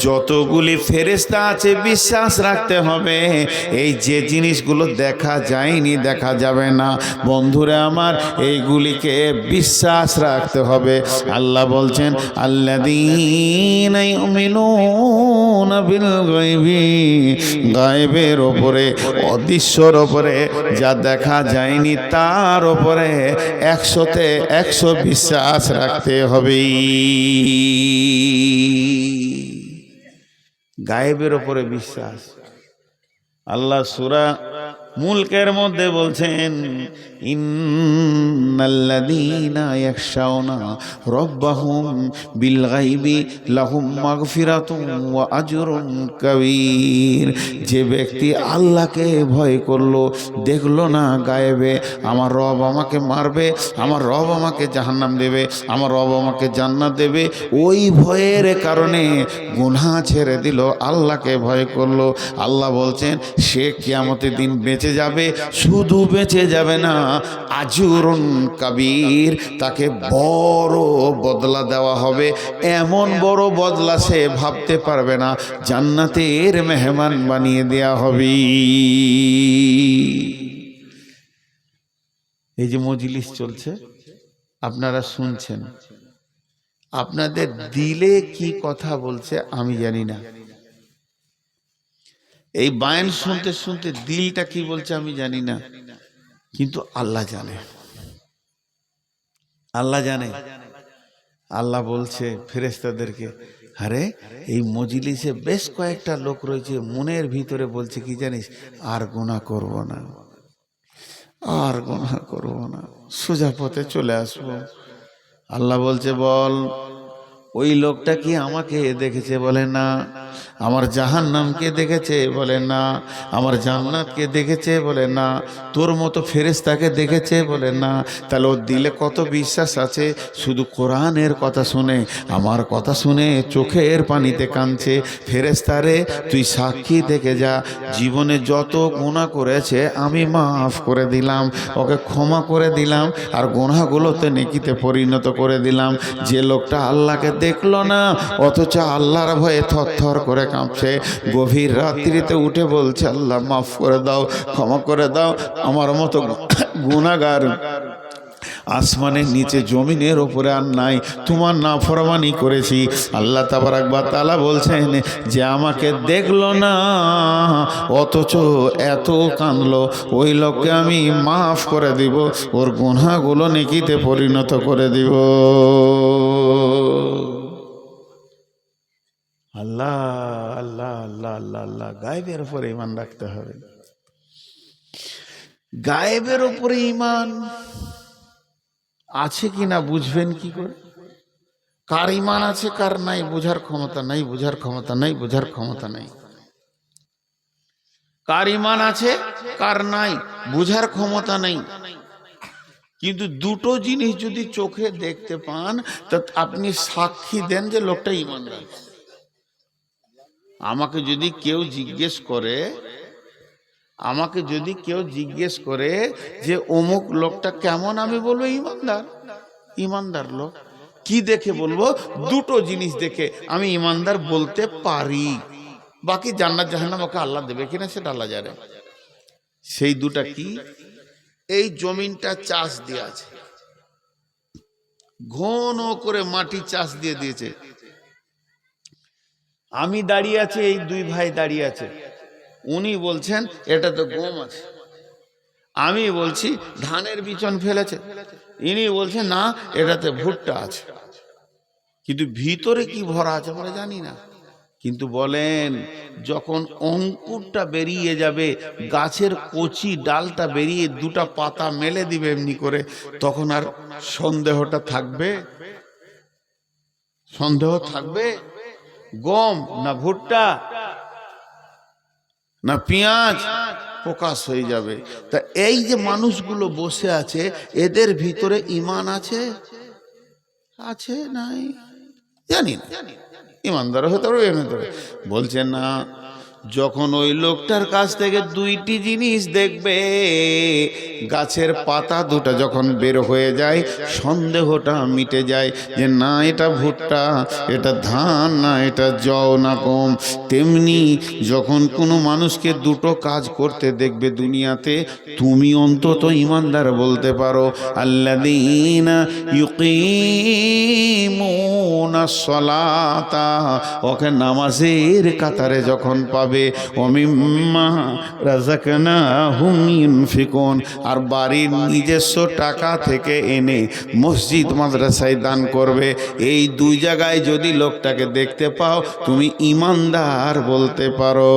A: যতগুলি ফেরেশতা আছে বিশ্বাস রাখতে হবে। এই যে জিনিসগুলো দেখা যায়নি, দেখা যাবে না, বন্ধুরা আমার, এইগুলিকে বিশ্বাস রাখতে হবে। আল্লাহ বলছেন আল্লাযীনা ইউমিনুনা বিল গায়বি, গায়বের ওপরে, অদৃশ্যর ওপরে, যা দেখা যায়নি তার ওপরে 100তে 100 বিশ্বাস রাখতে হবে। গায়েবের ওপরে বিশ্বাস। আল্লাহ সূরা মুলকের মধ্যে বলছেন ইন্নাল্লাযীনা ইয়াখশাউনা রাব্বাহুম বিল গায়বি লাহুম মাগফিরাতুন ওয়া আজরুন কাবীর। যে ব্যক্তি আল্লাহকে ভয় করলো, দেখলো না গায়েবে আমার রব আমাকে মারবে, আমার রব আমাকে জাহান্নাম দেবে, আমার রব আমাকে জান্নাত দেবে, ওই ভয়ের কারণে গুনাহ ছেড়ে দিল, আল্লাহকে ভয় করলো, আল্লাহ বলছেন সে কিয়ামতের দিন বেঁচে যাবে। শুধু বেঁচে যাবে না, আজরুন কাবীর, তাকে বড় বদলা দেওয়া হবে। এমন বড় বদলা সে ভাবতে পারবে না, জান্নাতের মেহমান বানিয়ে দেয়া হবে। এই যে মজলিস চলছে, আপনারা শুনছেন, আপনাদের দিলে কি কথা বলছে আমি জানি না। এই বায়ান শুনতে শুনতে দিলটা কি বলছে আমি জানি না, কিন্তু আল্লাহ জানে, আল্লাহ জানে। আল্লাহ বলছে ফেরেশতাদেরকে, আরে এই মজলিসে বেশ কয়েকটা লোক রয়েছে, মনের ভিতরে বলছে কি জানিস, আর গুনাহ করব না, আর গুনাহ করব না, সোজা পথে চলে আসবো। আল্লাহ বলছে বল, ওই লোকটা কি আমাকে দেখেছে? বলে না। আমার জাহান্নামকে দেখেছে? বলে না। আমার জান্নাতকে দেখেছে? বলে না। তোর মতো ফেরেশতাকে দেখেছে? বলে না। তাহলে ওর দিলে কত বিশ্বাস আছে, শুধু কোরআনের কথা শুনে, আমার কথা শুনে চোখের পানিতে কাঁদছে। ফেরেশতারে তুই সাক্ষী দেখে যা, জীবনে যত গুনাহ করেছে আমি মাফ করে দিলাম, ওকে ক্ষমা করে দিলাম, আর গুনাহগুলোতে নেকিতে পরিণত করে দিলাম। যে লোকটা আল্লাহকে দেখলো না, অথচ আল্লাহর ভয়ে থরথর করে কাঁপছে, গভীর রাত্রিতে উঠে বলছে আল্লাহ মাফ করে দাও, ক্ষমা করে দাও, আমার মতো গুনাহগার আসমানের নিচে জমিনের উপরে আর নাই, তোমার নাফরমানি করেছি। আল্লাহ তাবারাক ওয়া তাআলা বলছেন যে আমাকে দেখলো না অথচ এত কাঁদলো, ওই লোককে আমি মাফ করে দিব, ওর গুনাহগুলো নেকিতে পরিণত করে দিব। আল্লাহ আল্লাহ আল্লাহ আল্লাহ আল্লাহ। গায়েবের উপরে ঈমান রাখতে হবে, গায়েবের উপরে ঈমান আছে কিনা বুঝবেন কি করে? কার ঈমান আছে কার নাই বোঝার ক্ষমতা নাই, বোঝার ক্ষমতা নাই, বোঝার ক্ষমতা নাই। কার ঈমান আছে কার নাই বোঝার ক্ষমতা নেই। কিন্তু দুটো জিনিস যদি চোখে দেখতে পান তা আপনি সাক্ষী দেন যে লোকটা ঈমানদার। আমাকে যদি কেউ জিজ্ঞেস করে, আমাকে যদি কেউ জিজ্ঞেস করে যে অমুক লোকটা কেমন, আমি বলবো ঈমানদার, ঈমানদার লোক। কি দেখে বলবো? দুটো জিনিস দেখে আমি ঈমানদার বলতে পারি। বাকি জান্নাত জাহান্নাম ওকে আল্লাহ দেবে কিনা সেটা আল্লাহ জানে। সেই দুটা কি? এই জমিনটা চাষ দিয়ে আছে, ঘন করে মাটি চাষ দিয়ে দিয়েছে। আমি দাঁড়িয়ে আছি, এই দুই ভাই দাঁড়িয়ে আছে। উনি বলছেন এটা তো গম আছে, আমি বলছি ধানের বিচন ফেলেছে। ইনি বলছেন না, এটাতে ভুট্টা আছে। কিন্তু ভিতরে কি ভরা আছে আমরা জানি না। কিন্তু বলেন, যখন অঙ্কুরটা বেরিয়ে যাবে, গাছের কচি ডালটা বেরিয়ে দুটা পাতা মেলে দিবে এমনি করে, তখন আর সন্দেহটা থাকবে? সন্দেহ থাকবে? গম না ভুট্টা না পেঁয়াজ প্রকাশ হয়ে যাবে। তা এই যে মানুষগুলো বসে আছে, এদের ভিতরে ঈমান আছে? আছে নাই জানি না, ইমানদার হতে পারবে এমনি। বলছেন না, যখন ওই লোকটার কাছ থেকে দুইটি জিনিস দেখবে, গাছের পাতা দুটা যখন বের হয়ে যায়, সন্দেহটা মিটে যায় যে না এটা ভুট্টা, এটা ধান, না এটা জও না গম। তেমনি যখন কোনো মানুষকে দুটো কাজ করতে দেখবে দুনিয়াতে, তুমি অন্তত ইমানদার বলতে পারো আল্লাযীনা ইউকিমুনাস সালাতা, ওকে নামাজের কাতারে যখন পাবে, ওমিম্মা রাযাকনাহুম ইউনফিকুন, আর বাড়ির নিজস্ব টাকা থেকে এনে মসজিদ মাদ্রাসায় দান করবে। এই দুই জায়গায় যদি লোকটাকে দেখতে পাও, তুমি ইমানদার বলতে পারো।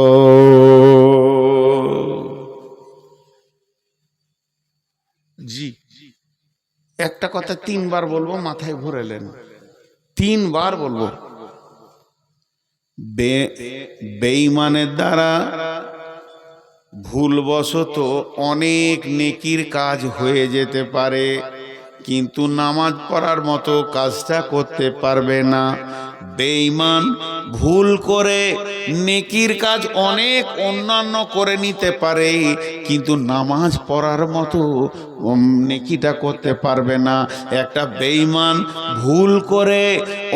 A: জি, একটা কথা তিনবার বলবো, মাথায় ভরেলেন, তিনবার বলবো। বেঈমানের দ্বারা ভুলবশত অনেক নেকির কাজ হয়ে যেতে পারে, কিন্তু নামাজ পড়ার মতো কাজটা করতে পারবে না। বেঈমান ভুল করে নেকির কাজ অনেক অন্যান্য করে নিতে পারে, কিন্তু নামাজ পড়ার মতো নেকিটা করতে পারবে না। একটা বেঈমান ভুল করে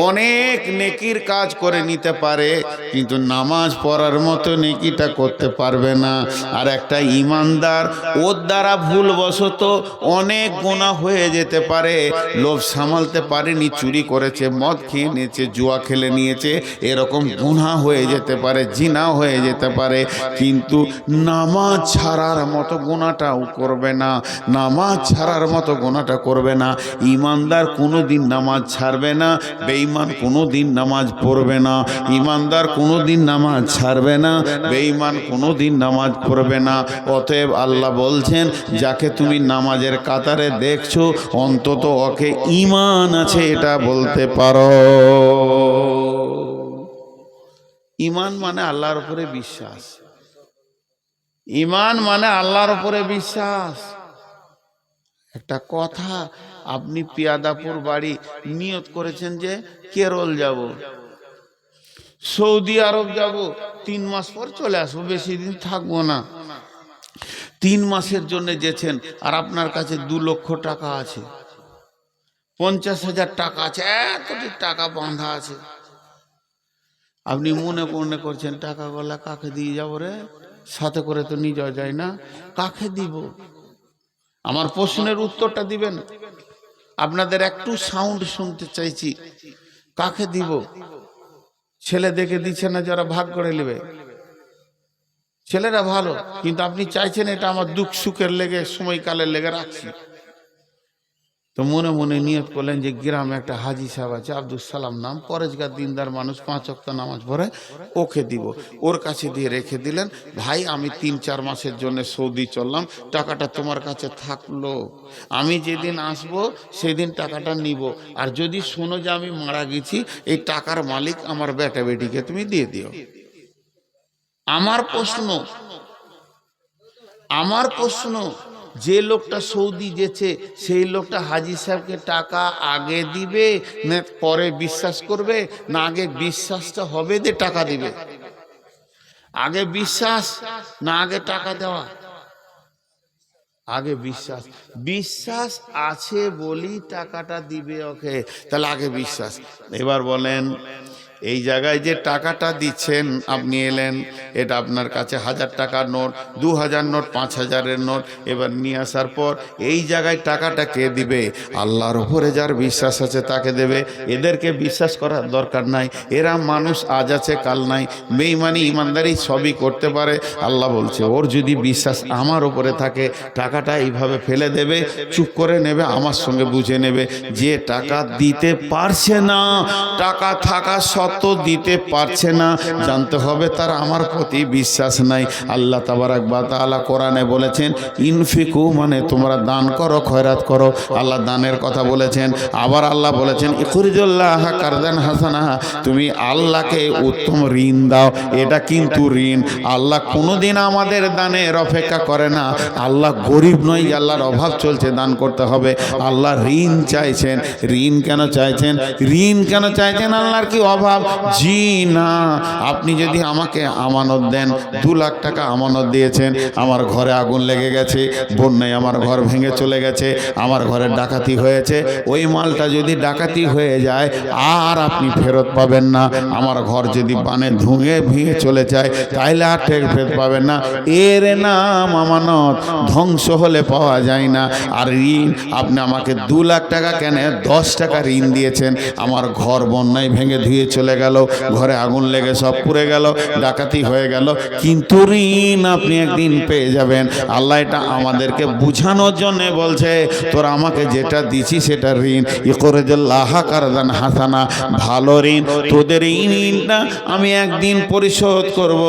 A: অনেক নেকির কাজ করে নিতে পারে, কিন্তু নামাজ পড়ার মতো নেকিটা করতে পারবে না। আর একটা ইমানদার, ওর দ্বারা ভুলবশত অনেক গুনাহ হয়ে যেতে পারে, লোভ সামালতে পারেনি, চুরি করেছে, মদ খেয়ে নিয়েছে, জুয়া খেলে নিয়েছে, এরকম গুনাহ হয়ে যেতে পারে, জিনা হয়ে যেতে পারে, কিন্তু নামাজ ছাড়ার মতো গুনাহটাও করবে না। নামাজ ছাড়ার মতো গুনাহটা করবে না। ইমানদার কোনোদিন নামাজ ছাড়বে না, বেঈমান কোনোদিন নামাজ পড়বে না। ইমানদার কোনোদিন নামাজ ছাড়বে না, বেঈমান কোনোদিন নামাজ পড়বে না। অতএব আল্লাহ বলছেন, যাকে তুমি নামাজের কাতারে দেখছো, অন্তত ওকে ঈমান আছে এটা বলতে পারো। ঈমান মানে আল্লাহর উপরে বিশ্বাস। ঈমান মানে আল্লাহর উপরে বিশ্বাস। একটা কথা, আপনি পিয়াদাপুর বাড়ি নিয়ত করেছেন যে কেরল যাব, সৌদি আরব যাব, 3 মাস পর চলে আসবো, বেশি দিন থাকবো না। 3 মাসের জন্য যেছেন, আর আপনার কাছে 2 লক্ষ টাকা আছে, 50,000 টাকা আছে, এতটি টাকা বাঁধা আছে। আপনি মনে মনে করছেন, টাকা গলা কাকে দিয়ে যাবো রে, সাথে করে তো নিয়ে যাওয়া যায় না, কাকে দিব? আমার প্রশ্নের উত্তরটা দিবেন। আপনাদের একটু সাউন্ড শুনতে চাইছি, কাকে দিব? ছেলে দেখে দিচ্ছে না, যারা ভাগ করে নেবে। ছেলেরা ভালো, কিন্তু আপনি চাইছেন এটা আমার দুঃখ সুখের লেগে, সময়কালের লেগে রাখছি। তো মনে মনে নিয়ত করলেন যে গ্রামে একটা হাজি সাহেব আছে, আব্দুল সালাম নাম, পরেশগার দিনদার মানুষ, 5 ওয়াক্ত নামাজ পড়ে, ওকে দিব। ওর কাছে দিয়ে রেখে দিলেন, ভাই আমি 3-4 মাসের জন্য সৌদি চললাম, টাকাটা তোমার কাছে থাকলো, আমি যেদিন আসবো সেদিন টাকাটা নিব। আর যদি শোনো যে আমি মারা গেছি, এই টাকার মালিক আমার বেটা বেটিকে তুমি দিয়ে দিও। আমার প্রশ্ন, যে লোকটা সৌদি যেছে, সেই লোকটা হাজি সাহেবকে টাকা আগে দিবে না পরে বিশ্বাস করবে, না আগে বিশ্বাসটা হবে যে টাকা দিবে? আগে বিশ্বাস না আগে টাকা দেওয়া? আগে বিশ্বাস। বিশ্বাস আছে বলি টাকাটা দিবে ওকে, তাহলে আগে বিশ্বাস। এবার বলেন, এই জায়গায় যে টাকাটা দিচ্ছেন, আপনি এলেন, এটা আপনার কাছে 1000 টাকার নোট, 2000 নোট, 5000-এর নোট। এবার নিয়ে আসার পর এই জায়গায় টাকাটা কে দিবে? আল্লাহর উপরে যার বিশ্বাস আছে তাকে দেবে। এদেরকে বিশ্বাস করার দরকার নাই, এরা মানুষ, আজ আছে কাল নাই, বেঈমানি ইমানদারি সবই করতে পারে। আল্লাহ বলছে ওর যদি বিশ্বাস আমার উপরে থাকে, টাকাটা এইভাবে ফেলে দেবে, চুপ করে নেবে, আমার সঙ্গে বুঝে নেবে। যে টাকা দিতে পারছে না, টাকা থাকা সত্ত্বেও দিতে পারছে না, জানতে হবে তার আমার প্রতি বিশ্বাস নাই। আল্লাহ তাবারাক ওয়া তাআলা কোরআনে বলেছেন ইনফিকু, মানে তোমরা দান করো, খয়রাত করো। আল্লাহ দানের কথা বলেছেন। আবার আল্লাহ বলেছেন ইখরিজুল্লাহ কারদান হাসানা, তুমি আল্লাহকে উত্তম ঋণ দাও। এটা কিন্তু ঋণ। আল্লাহ কোনোদিন আমাদের দানের অপেক্ষা করে না। আল্লাহ গরিব নয়, আল্লাহর অভাব চলছে, দান করতে হবে। আল্লাহ ঋণ চাইছেন। ঋণ কেন চাইছেন? ঋণ কেন চাইছেন? আল্লাহর কি অভাব? জি না। আপনি যদি আমাকে আমানত দেন, 2 লাখ টাকা আমানত দিয়েছেন, আমার ঘরে আগুন লেগে গেছে, বন্যায় আমার ঘর ভেঙে চলে গেছে, আমার ঘরে ডাকাতি হয়েছে, ওই মালটা যদি ডাকাতি হয়ে যায় আর আপনি ফেরত পাবেন না। আমার ঘর যদি বানে ধুয়ে ভেঙে চলে যায়, তাইলে আর ফেরত পাবেন না। এর নাম আমানত। ধ্বংস হলে পাওয়া যায় না। আর ঋণ, আপনি আমাকে 2 লাখ টাকা কেন 10 টাকা ঋণ দিয়েছেন, আমার ঘর বন্যায় ভেঙে ধুয়ে চলে গেল, ঘরে আগুন লেগে সব পুড়ে গেল, ডাকাতি হয়ে গেল, কিন্তু ঋণ আপনি একদিন পেয়ে যাবেন। আল্লাহ এটা আমাদেরকে বুঝানোর জন্য বলছে তোরা আমাকে যেটা দিছি সেটা ঋণ। ইকরিজুল্লাহ কারদান হাসানা, ভালো ঋণ। তোদের এই ঋণটা আমি একদিন পরিশোধ করব,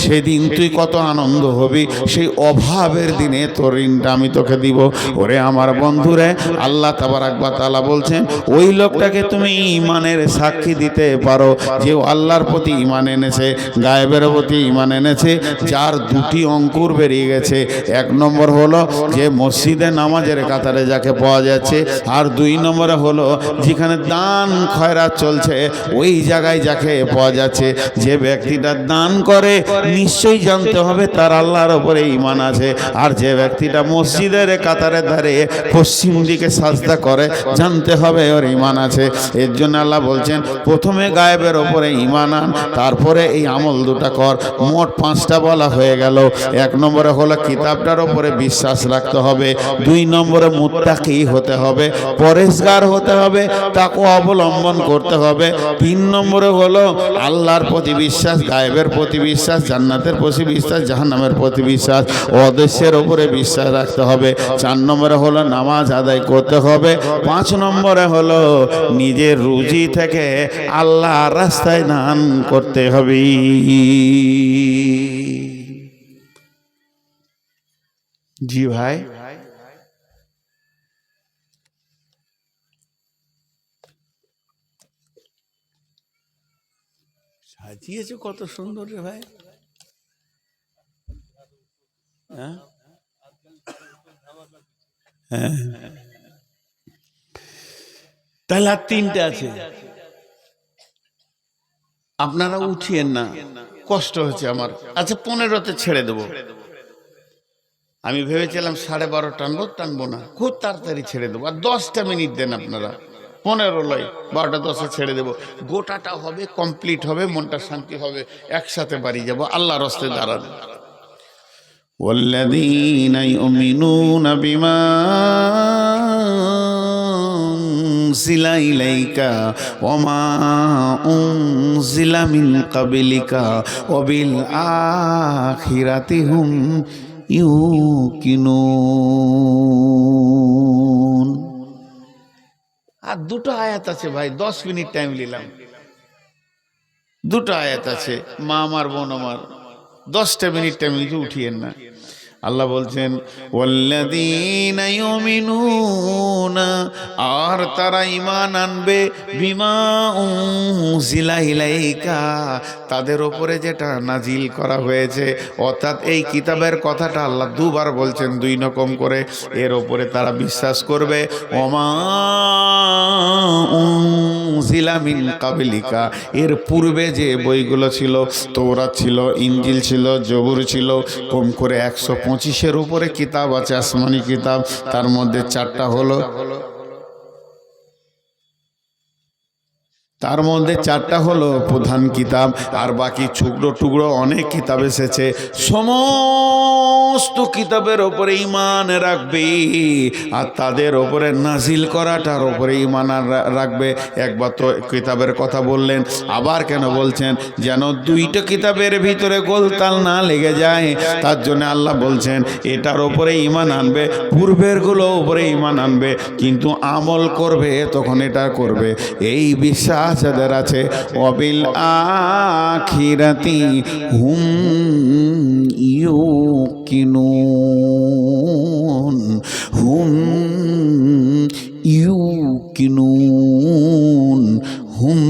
A: সেদিন তুই কত আনন্দ হবি। সেই অভাবের দিনে তোর ঋণটা আমি তোকে দিব। ওরে আমার বন্ধুরে, আল্লাহ তাবারাক ওয়া তাআলা বলছেন ওই লোকটাকে তুমি ঈমানের সাক্ষী দিতে পারো যে আল্লাহর প্রতি ঈমান এনেছে, গায়েবের প্রতি ঈমান এনেছে, যার 2টি অঙ্কুর বেরিয়ে গেছে। 1 নম্বর হলো যে মসজিদে নামাজের কাতারে যাকে পাওয়া যাচ্ছে, আর 2 নম্বরে হলো যেখানে দান খয়রাত চলছে ওই জায়গায় যাকে পাওয়া যাচ্ছে। যে ব্যক্তিটা দান করে নিশ্চয়ই জানতে হবে তার আল্লাহর উপরে ঈমান আছে। আর যে ব্যক্তিটা মসজিদের কাতারে দাঁড়িয়ে পশ্চিম দিকে সাজদা করে, জানতে হবে ওর ঈমান আছে। এর জন্য আল্লাহ বলছেন প্রথমে গায়েবের ওপরে ঈমান আন, তারপরে এই আমল 2টা কর। মোট 5টা বলা হয়ে গেল। 1 নম্বরে হলো কিতাবটার ওপরে বিশ্বাস রাখতে হবে, 2 নম্বরে মুত্তাকি হতে হবে, পরেশগার হতে হবে, তাকওয়া অবলম্বন করতে হবে, 3 নম্বরে হলো আল্লাহর প্রতি বিশ্বাস, গায়েবের প্রতি বিশ্বাস, জান্নাতের প্রতি বিশ্বাস, জাহান্নামের প্রতি বিশ্বাস, অদৃশ্যের ওপরে বিশ্বাস রাখতে হবে, 4 নম্বরে হলো নামাজ আদায় করতে হবে, 5 নম্বরে হলো নিজের রুজি থেকে আল্লাহর রাস্তায় দান করতে হবে। জি ভাই, সাজিয়েছে কত সুন্দর রে ভাই। হ্যাঁ, তাহলে আর 3টে আছে। আপনারা উঠিয়েন না, কষ্ট হচ্ছে আমার। আচ্ছা 15তে ছেড়ে দেবো। আমি ভেবেছিলাম 12:30 টানবো না, খুব তাড়াতাড়ি ছেড়ে দেবো। আর 10টা মিনিট দেন আপনারা, 15 লয়, 12টা 10 ছেড়ে দেবো। গোটাটা হবে, কমপ্লিট হবে, মনটা শান্তি হবে, একসাথে বাড়ি যাবো, আল্লাহর রাস্তায় দাঁড়াবো। والذين يؤمنون بما أنزل إليك وما أنزل من قبلك وبالآخرة هم يوقنون। আর 2টো আয়াত আছে ভাই, 10 মিনিট টাইম নিলাম। 2টো আয়াত আছে, মা আমার, বোন আমার, 10টা মিনিট টাইম লিখে উঠিয়েন না। আল্লাহ বলছেন ওয়াল্লাযীনা ইউমিনুনা, আর তারা ঈমান আনবে, বিমা উনজিলা ইলাইকা, তাদের উপরে যেটা নাজিল করা হয়েছে, অর্থাৎ এই কিতাবের কথাটা আল্লাহ 2বার বলছেন, 2 রকম করে। এর উপরে তারা বিশ্বাস করবে। ওমা উনজিলা মিন কাবলিকা, এর পূর্বে যে বইগুলো ছিল, তৌরাত ছিল, ইনজিল ছিল, জবুর ছিল, কম করে 125-এর উপরে কিতাব আছে, আসমানি কিতাব। তার মধ্যে 4টা হলো তার মধ্যে 4টা হলো প্রধান কিতাব, আর বাকি টুকরো টুকরো অনেক কিতাব এসেছে। সমস্ত কিতাবের ওপরে ঈমান রাখবে আর তাদের ওপরে নাজিল করাটার ওপরে ঈমান রাখবে। একবার তো কিতাবের কথা বললেন, আবার কেন বলছেন? যেন 2টা কিতাবের ভিতরে গোলতাল না লেগে যায়, তার জন্য আল্লাহ বলছেন এটার ওপরে ঈমান আনবে, পূর্বেরগুলো ওপরে ঈমান আনবে, কিন্তু আমল করবে তখন এটা করবে। এই বিশ্বাস যাদের আছে, ওয়াবিল আখিরাতি হুম ইউকিনুন, হুম ইউকিনুন, হুম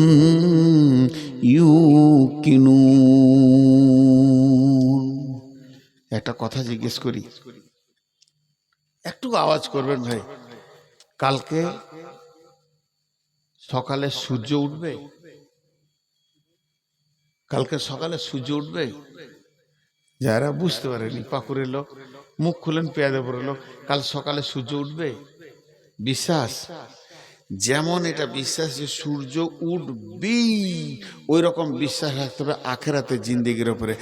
A: ইউকিনুন। একটা কথা জিজ্ঞেস করি, একটু আওয়াজ করবেন ভাই। কালকে সকালে সূর্য উঠবে? কালকে সকালে সূর্য উঠবে? যারা বুঝতে পারেনি, পাকুড়ের লোক, মুখ খুলেন পেয়াদে পড়ে লোক, কাল সকালে সূর্য উঠবে বিশ্বাস। যেমন এটা বিশ্বাস যে সূর্য উঠবেই, ওই রকম বিশ্বাস রাখতে হবে আখেরাতের জিন্দেগির উপরে।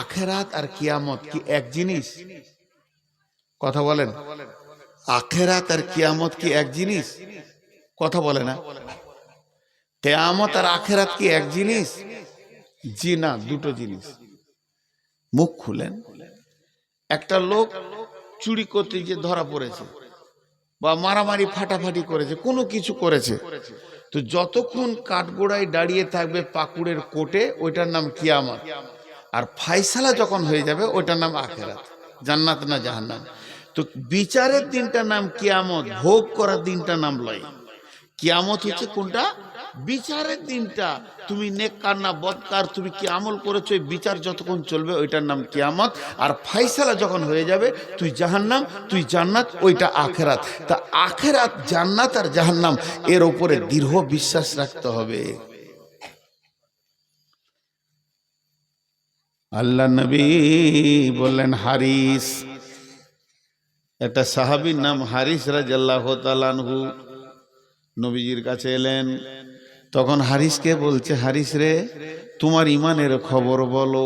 A: আখেরাত আর কিয়ামত কি এক জিনিস? কথা বলেন, আখেরাত আর কিয়ামত কি এক জিনিস? কথা বলে না। কিয়ামত আর আখেরাত কি এক জিনিস? জি না, দুটো জিনিস। মুখ খুলেন, একটা লোক চুরি করতে গিয়ে ধরা পড়েছে বা মারামারি ফাটাফাটি করেছে, কোনো কিছু করেছে, তো যতক্ষণ কাঠগোড়ায় দাঁড়িয়ে থাকবে পাকুড়ের কোর্টে, ওইটার নাম কিয়ামত। আর ফায়সালা যখন হয়ে যাবে ওইটার নাম আখেরাত, জান্নাত না জাহান্নাম। তো বিচারের দিনটার নাম কিয়ামত, ভোগ করার দিনটার নাম লয়। কিয়ামত হচ্ছে কোনটা? বিচারের দিনটা। তুমি নেককার না বদকার, তুমি কি আমল করেছো, এই বিচার যতক্ষণ চলবে ওইটার নাম কিয়ামত। আর ফায়সালা যখন হয়ে যাবে, তুই জাহান্নাম তুই জান্নাত, ওইটা আখেরাত। তা আখেরাত, জান্নাত আর জাহান্নাম, এর উপরে দৃঢ় বিশ্বাস রাখতে হবে। আল্লাহ নবী বললেন হারিস, একটা সাহাবীর নাম হারিস রাদিয়াল্লাহু তাআলা আনহু নবীজির কাছে এলেন। তখন হারিসকে বলছে, হারিস রে, তোমার ইমানের খবর বলো,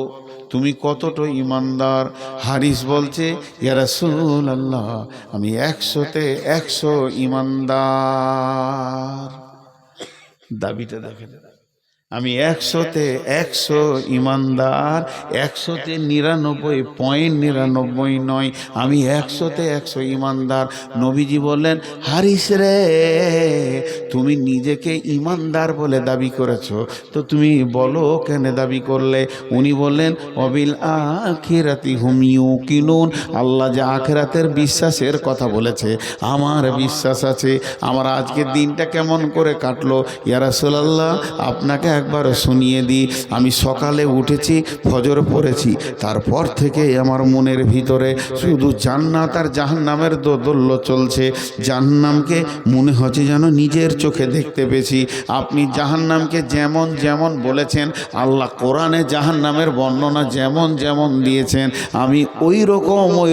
A: তুমি কতটা ইমানদার? হারিস বলছে, ইয়া রাসূলুল্লাহ, আমি 100-তে 100 ইমানদার। দাবিটা দেখেন, আমি 100-তে 100 ইমানদার, 100-তে 99.99 নয়, আমি 100-তে 100 ইমানদার। নবীজি বললেন, হারিস রে, তুমি নিজেকে ইমানদার বলে দাবি করেছো, তো তুমি বলো কেন দাবি করলে? উনি বললেন, অবিল আখিরাতি হুম ইউকিনুন, আল্লাহ যে আখিরাতের বিশ্বাসের কথা বলেছে, আমার বিশ্বাস আছে। আমার আজকের দিনটা কেমন করে কাটলো ইয়া রাসূলুল্লাহ, আপনাকে একবার শুনিয়ে দিই। আমি সকালে উঠেছি, ফজর পড়েছি, তারপর থেকে আমার মনের ভিতরে শুধু জান্নাত আর জাহান্নামের দোদুল্য চলছে। জাহান্নামকে মনে হচ্ছে যেন নিজের চোখে দেখতে পেয়েছি। আপনি জাহান্নামকে যেমন যেমন বলেছেন, আল্লাহ কোরআনে জাহান্নামের বর্ণনা যেমন যেমন দিয়েছেন, আমি ওই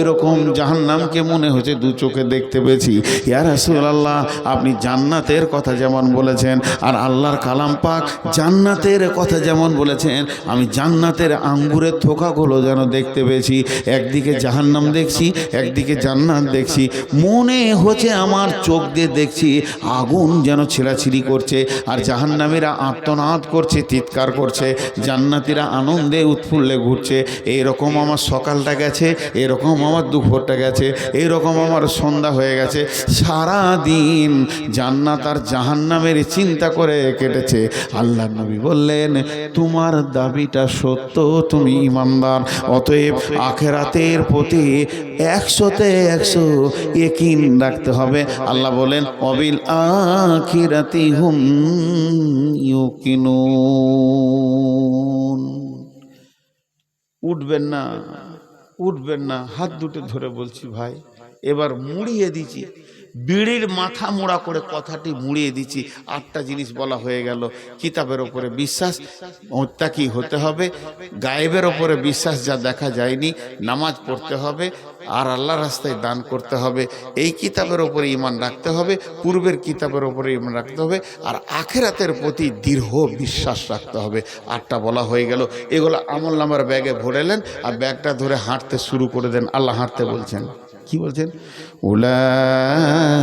A: রকম জাহান্নামকে মনে হচ্ছে দু চোখে দেখতে পেয়েছি। ইয়া রাসূলুল্লাহ, আপনি জান্নাতের কথা যেমন বলেছেন, আর আল্লাহর কালাম পাক জান্নাতের কথা যেমন বলেছেন, আমি জান্নাতের আঙ্গুরের থোকাগুলো যেন দেখতে পেয়েছি। একদিকে জাহান্নাম দেখছি, একদিকে জান্নাত দেখছি, মনে হচ্ছে আমার চোখ দিয়ে দেখছি আগুন যেন ছেঁড়াছিড়ি করছে, আর জাহান্নামীরা আর্তনাদ করছে, চিৎকার করছে, জান্নাতীরা আনন্দে উৎফুল্লে ঘুরছে। এইরকম আমার সকালটা গেছে, এরকম আমার দুপুরটা গেছে, এইরকম আমার সন্ধ্যা হয়ে গেছে। সারা দিন জান্নাত আর জাহান্নামের চিন্তা করে কেটেছে। আল্লাহ নবী বললেন, তোমার দাবিটা সত্য, তুমি ইমানদার, অতএব আখিরাতের প্রতি 100-তে 100 ইয়াকিন রাখতে হবে। আল্লাহ বলেন, অবিল আখিরাতি হুম ইউকিনুন। উঠবেন না, উঠবেন না, হাত দুটো ধরে বলছি ভাই, এবার মুড়িয়ে দিচ্ছি, বিড়ির মাথা মোড়া করে কথাটি মুড়িয়ে দিচ্ছি। 8টা জিনিস বলা হয়ে গেল। কিতাবের ওপরে বিশ্বাস, মোত্তাকি হতে হবে, গায়েবের ওপরে বিশ্বাস যা দেখা যায়নি, নামাজ পড়তে হবে, আর আল্লাহ রাস্তায় দান করতে হবে। এই কিতাবের ওপরে ঈমান রাখতে হবে, পূর্বের কিতাবের ওপরে ঈমান রাখতে হবে, আর আখিরাতের প্রতি দৃঢ় বিশ্বাস রাখতে হবে। 8টা বলা হয়ে গেল। এগুলো আমলনামার ব্যাগে ভরেলেন আর ব্যাগটা ধরে হাঁটতে শুরু করে দেন। আল্লাহ হাঁটতে বলছেন, কি বলছেন? উলাইকা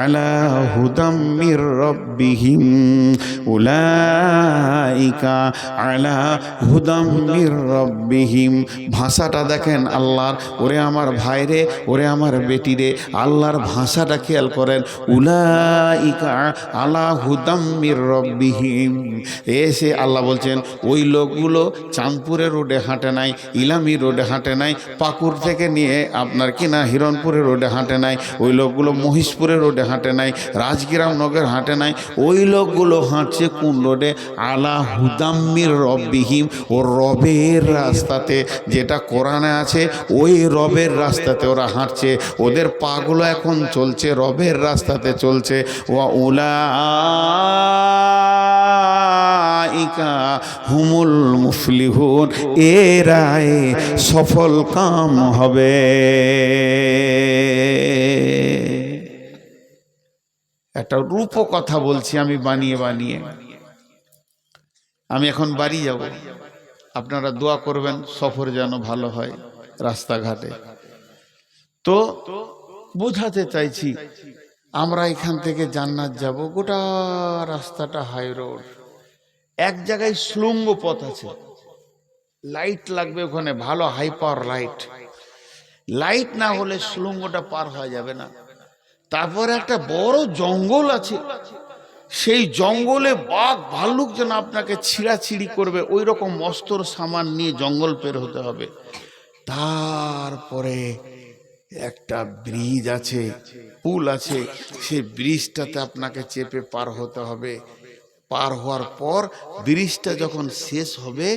A: আলা হুদাম মির রাব্বিহিম, উলাইকা আলা হুদাম মির রাব্বিহিম। ভাষাটা দেখেন আল্লাহর। ওরে আমার ভাইরে, ওরে আমার বেটিরে, আল্লাহর ভাষাটা খেয়াল করেন। উলাইকা আলা হুদাম মির রাব্বিহিম। এসে আল্লাহ বলছেন ওই লোকগুলো চাঁদপুরের রোডে হাঁটে নাই, ইলামি রোডে হাঁটে নাই, পাকুর থেকে নিয়ে আপনার কিনা হিরণপুরের রোডে হাঁটে নাই, ওই লোকগুলো মহিষপুরের রোডে হাঁটে নাই, রাজগ্রাম নগর হাঁটে নাই। ওই লোকগুলো হাঁটছে কোন রোডে? আলা হুদাম্মির রব্বিহিম, ও রবের রাস্তাতে, যেটা কোরআনে আছে ওই রবের রাস্তাতে ওরা হাঁটছে। ওদের পাগুলো এখন চলছে রবের রাস্তাতে চলছে। ওয়া উলাইকা হুমুল মুফলিহুন, এরাই সফল কাম হবে। একটা রূপ কথা বলছি আমি বানিয়ে বানিয়ে। আমি এখন বাড়ি যাব, আপনারা দোয়া করবেন সফর যেন ভালো হয় রাস্তাঘাটে। তো বোঝাতে চাইছি আমরা এখান থেকে জান্নাত যাব, গোটা রাস্তাটা হাই রোড। এক জায়গায় সুড়ঙ্গ পথ আছে, লাইট লাগবে ওখানে, ভালো হাই পাওয়ার লাইট। লাইট না হলে সুড়ঙ্গটা পার হওয়া যাবে না। তারপরে একটা বড় জঙ্গল আছে, সেই জঙ্গলে বাঘ ভাল্লুক যেন আপনাকে ছিঁড়াছিঁড়ি করবে, ওই রকম মস্তর সামান নিয়ে জঙ্গল পের হতে হবে। তারপরে একটা ব্রিজ আছে, পুল আছে, সেই ব্রিজটাতে আপনাকে চেপে পার হতে হবে। পার হওয়ার পর ব্রিজটা যখন শেষ হবে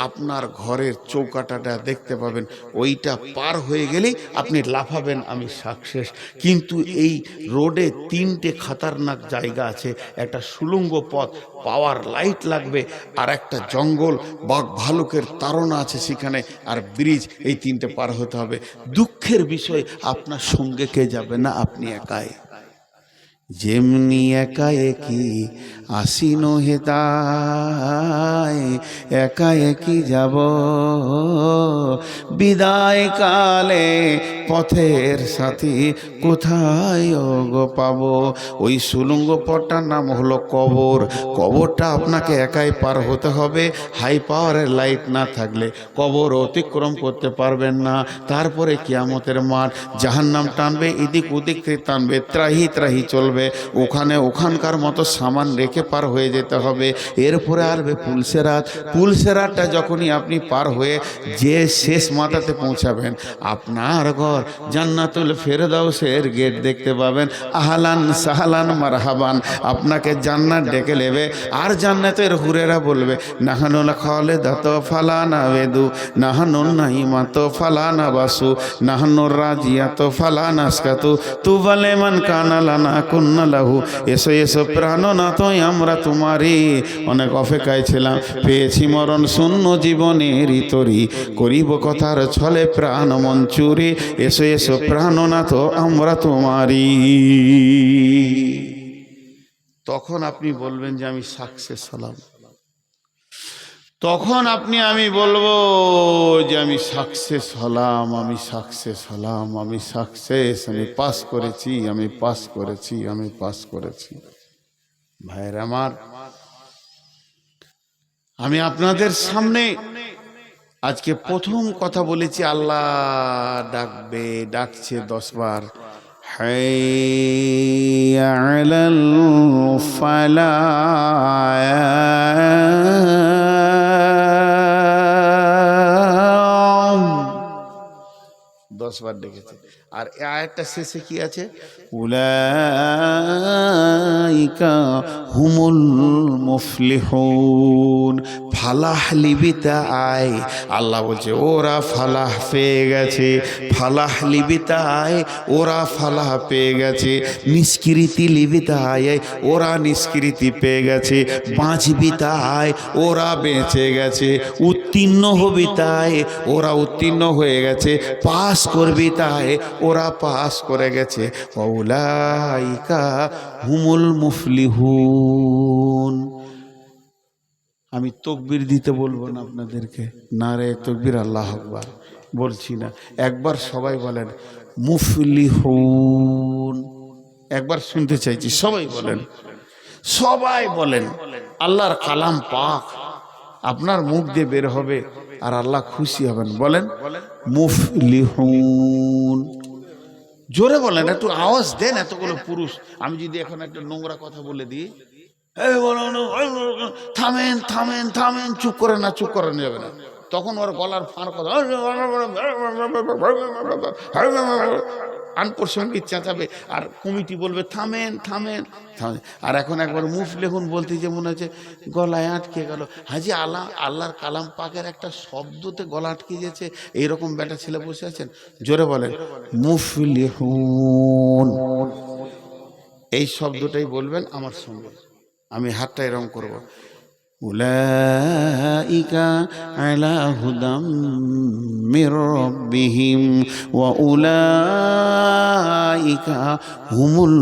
A: আপনার ঘরের চৌকাঠাটা দেখতে পাবেন। ওইটা পার হয়ে গেলেই আপনি লাফাবেন, আমি সাকসেস। কিন্তু এই রোডে 3টে খাতারনাক জায়গা আছে, একটা সুড়ঙ্গ পথ, পাওয়ার লাইট লাগবে, আর একটা জঙ্গল, বাঘ ভালুকের তাড়না আছে সেখানে, আর ব্রিজ। এই 3টে পার হতে হবে। দুঃখের বিষয় আপনার সঙ্গে কে যাবে না, আপনি একাই। যেমনি একা একই আসিন হেতায়, একা একই যাব বিদায় কালে, পথের সাথী কোথায় গো পাবো? ওই সুলঙ্গ পথটার নাম হলো কবর। কবরটা আপনাকে একাই পার হতে হবে। হাই পাওয়ারের লাইট না থাকলে কবর অতিক্রম করতে পারবেন না। তারপরে কিয়ামতের মাঠ, জাহান্নাম টানবে, এদিক ওদিক থেকে টানবে, ত্রাহি ত্রাহি চলবে। ওখানে ওখানকার মতো সামান রেখে পার হয়ে যেতে হবে। এরপরে আসবে পুলসেরাত। পুলসেরাতটা যখনই আপনি পার হয়ে যে শেষ মাথাতে পৌঁছাবেন, আপনার ঘর জান্নাতুল ফেরদাউসের গেট দেখতে পাবেন। আহলান সাহলান মারহাবান, আপনাকে জান্নাত ডেকে নেবে। আর জান্নাতের হুরেরা বলবে নাহানুল খালিদাত ফালানা বেদু, নাহানুন নাইমাত ফালানা বাসু, নাহানুর রাজিয়াত ফালানা আসকাতু, তুবালে মান কানা লানা কুন্না লাহু। এসো এসো প্রাণনাথ, আমরা তোমারই অনেক অপেক্ষায় ছিলাম, পেয়েছি মরণ শূন্য জীবনের তরি, করিব কথার ছলে প্রাণ মঞ্চুরি। এসো এসো প্রাণনাথ, আমরা তোমারই। তখন আপনি বলবেন যে আমি সাকসেস হলাম। তখন আমি বলবো যে আমি সাকসেস হলাম, আমি সাকসেস হলাম, আমি সাকসেস, আমি পাস করেছি, আমি পাস করেছি, আমি পাস করেছি। ভাইয়ের আমার, আমি আপনাদের সামনে আজকে প্রথম কথা বলেছি, আল্লাহ ডাকবে, ডাকছে 10 বার। হাইয়া আলাল ফালাহ, 10 বার ডেকেছে। আর এই আয়াতটা শেষে কি আছে? উলাইকা হুমুল মুফলিহুন, ফালাহ লিবিতা আয়। আল্লাহ বলছে ওরা ফালাহ পেয়ে গেছে, ফালাহ লিবিতা আয়, ওরা ফালাহ পেয়ে গেছে। নিষ্কৃতি লিবিতা আয়, ওরা নিষ্কৃতি পেয়ে গেছে। বাঁচবি তাই, ওরা বেঁচে গেছে। উত্তীর্ণ হবি তাই, ওরা উত্তীর্ণ হয়ে গেছে। পাস করবি তাই, ওরা পাস করে গেছে। উলাইকা হুমুল মুফলিহুন। আমি তকবীর দিতে বলবো না আপনাদেরকে, নারে তকবীর আল্লাহু আকবার বলছি না, একবার সবাই বলেন মুফলিহুন। একবার শুনতে চাইছি, সবাই বলেন, সবাই বলেন। আল্লাহর কালাম পাক আপনার মুখ দিয়ে বের হবে আর আল্লাহ খুশি হবেন। বলেন মুফলিহুন, জোরে বলেন, একটু আওয়াজ দেন। এতগুলো পুরুষ, আমি যদি এখন একটা নোংরা কথা বলে দিই, থামেন থামেন থামেন, চুপ করে না, চুপ করানো যাবে না। তখন ওর গলার ফাঁড় কথা আনপ্রসঙ্গিক চেঁচাবে, আর কমিটি বলবে থামেন থামেন থামেন। আর এখন একবার মুফলিহুন বলতে যে মনে হচ্ছে গলায় আটকে গেল। হাজি আল্লাহর কালাম পাকের একটা শব্দতে গলা আটকে গেছে, এইরকম বেটা ছেলে বসে আছেন। জোরে বলেন মুফলিহুন। এই শব্দটাই বলবেন আমার সঙ্গে, আমি হাতটা এরকম করবো। উলাইকা আলা হুদাম মির রাব্বিহিম ওয়া উলাইকা হুমুল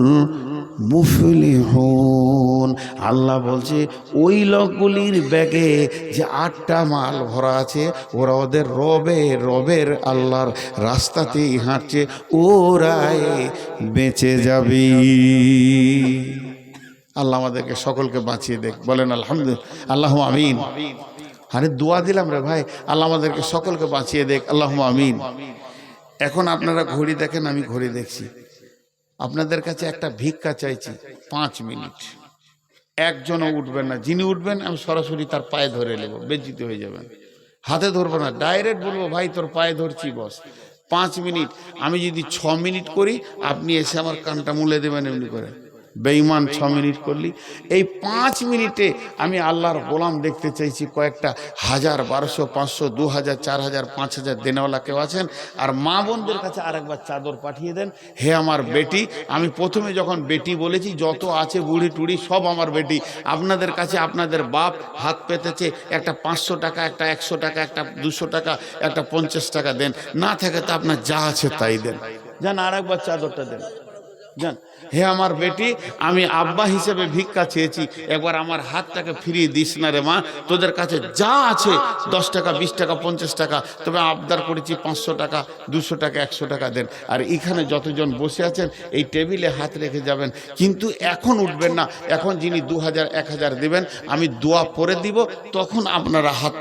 A: মুফলিহুন। আল্লাহ বলছে ওই লোকগুলির ব্যাগে যে 8টা মাল ভরা আছে, ওরা ওদের রবের আল্লাহর রাস্তাতেই হাঁটছে, ওরাই বেঁচে যাবে। আল্লাহ আমাদেরকে সকলকে বাঁচিয়ে দেখ, বলেন আলহামদুলিল্লাহ, আল্লাহুম্মা আমিন। আরে দোয়া দিলাম রে ভাই, আল্লাহ আমাদেরকে সকলকে বাঁচিয়ে দেখ, আল্লাহুম্মা আমিন। এখন আপনারা ঘড়ি দেখেন, আমি ঘড়ি দেখছি। আপনাদের কাছে একটা ভিক্ষা চাইছি, 5 মিনিট। একজনও উঠবেন না, যিনি উঠবেন আমি সরাসরি তার পায়ে ধরে নেব, বেজ্জিত হয়ে যাবেন। হাতে ধরবো না, ডাইরেক্ট বলবো ভাই তোর পায়ে ধরছি বস। 5 মিনিট। আমি যদি 6 মিনিট করি, আপনি এসে আমার কানটা মুলে দেবেন এমনি করে। বেঈমান 6 মিনিট করলি। এই 5 মিনিটে আমি আল্লাহর গোলাম দেখতে চাইছি কয়েকটা 1000, 1200, 500, 2000, 4000, 5000 দেনেওয়ালা কেউ আছেন? আর মা বোনদের কাছে আরেকবার চাদর পাঠিয়ে দেন। হে আমার বেটি, আমি প্রথমে যখন বেটি বলেছি, যত আছে বুড়ি টুড়ি সব আমার বেটি। আপনাদের কাছে আপনাদের বাপ হাত পেতেছে, একটা 500 টাকা, একটা 100 টাকা, একটা 200 টাকা, একটা 50 টাকা দেন। না থাকে তো আপনার যা আছে তাই দেন। যান আরেকবার চাদরটা দেন, জান। হে আমার বেটি, আমি আব্বা হিসেবে ভিক্ষা চেয়েছি, একবার আমার হাতটাকে ফিরিয়ে দিস না রে মা। তোদের কাছে যা আছে 10 টাকা, 20 টাকা, 50 টাকা, তবে আবদার করেছি 500 টাকা, 200 টাকা, 100 টাকা দেন। আর এখানে যতজন বসে আছেন এই টেবিলে হাত রেখে যাবেন, কিন্তু এখন উঠবেন না। এখন যিনি 2000, 1000 দেবেন, আমি দোয়া পড়ে দিব, তখন আপনারা হাত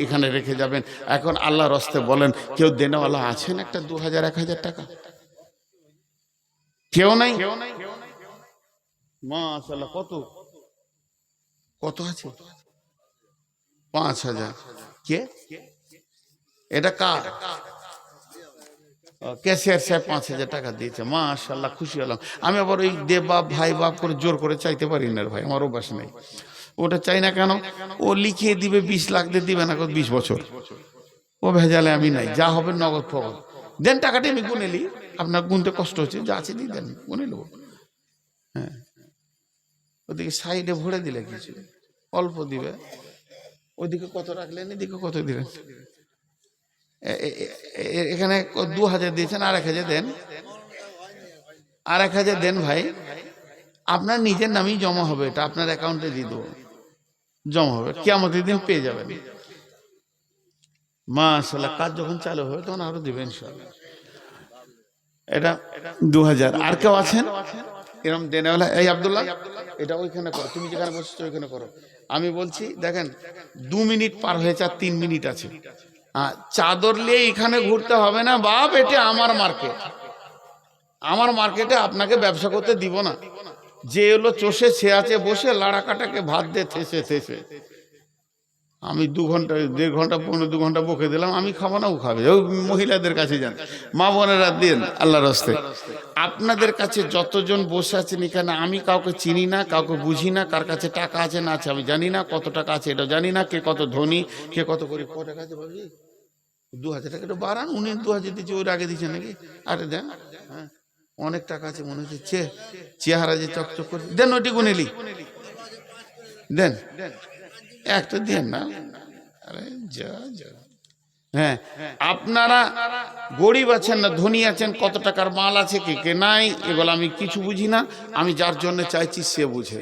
A: এখানে রেখে যাবেন। এখন আল্লাহর রাস্তে বলেন, কেউ দেনেওয়ালা আছেন একটা 2000, 1000 টাকা? কেউ নাই? মাশাআল্লাহ। কত কত আছে? 5000। কে এটা? কার? ক্যাশিয়ার সাহেব 5000 টাকা দিয়েছে। মাশাআল্লাহ, খুশি হলাম। আমি আবার ওই দে বাপ ভাই বাপ করে জোর করে চাইতে পারি না ভাই, আমার অভ্যাস নেই। ওটা চাই না কেন? ও লিখিয়ে দিবে 20 লাখ দিয়ে, দিবে না 20 বছর। ও ভেজালে আমি নাই, যা হবে নগদ ফগদ দেন। টাকাটা আমি গুনে নিই, আপনার গুনতে কষ্ট হচ্ছে, যা আছে দিয়ে দেন, গুনে নেবো। হ্যাঁ, ওদিকে সাইডে ভরে দিলে কিছু অল্প দিবে, ওইদিকে কত রাখলেন, এদিকে কত দিলেন। এখানে 2000 দিয়েছেন, আর 1000 দেন, আর 1000 দেন ভাই। আপনার নিজের নামেই জমা হবে, এটা আপনার অ্যাকাউন্টে দিয়ে দেবো, জমা হবে, কিয়ামতের দিন পেয়ে যাবেন। মাশাআল্লাহ, কাজ যখন চালু হবে তখন আরো দিবেন ইনশাআল্লাহ। এটা 2000। আর কেউ আছেন এরকম দেনেওয়ালা? এই আব্দুল্লাহ, এটা ওইখানে করো, তুমি যেখানে বসছো ওইখানে করো। আমি বলছি দেখেন, 2 মিনিট পার হয়েছে, আর 3 মিনিট আছে। চাদর নিয়ে এখানে ঘুরতে হবে না বাপ, এটা আমার মার্কেট। আমার মার্কেটে আপনাকে ব্যবসা করতে দিব না। যে এলো চষে সে আছে বসে, লাড়া কাটাকে ভাত দিয়ে থেসে থেসে। আমি 2 ঘন্টা 1.5 ঘন্টা 1.5-2 ঘন্টা বকে দিলাম, আমি খাবো না, ও খাবে। ওই মহিলাদের কাছে যান, মা বোনেরা দেন আল্লাহর রাস্তায়। আপনাদের কাছে যতজন বসে আছেন এখানে, আমি কাউকে চিনি না, কাউকে বুঝি না, কার কাছে টাকা আছে না আছে আমি জানি না, কত টাকা আছে এটা জানি না, কে কত ধনী, কে কত গরিব। কত টাকা আছে ভাবছি? 2000 টাকা, একটু বাড়ান। উনি 2000 দিচ্ছে, ওর আগে দিচ্ছে নাকি? আরে দেন, হ্যাঁ অনেক টাকা আছে মনে হচ্ছে, চেহারা যে চকচক করে। দেন ওইটি গুনেলি, দেন একটা দেন না। আরে যা যা। হ্যাঁ, আপনারা গরিব আছেন না ধনী আছেন, কত টাকার মাল আছে কে কে নাই, এগুলো আমি কিছু বুঝি না। আমি যার জন্য চাইছি সে বুঝে।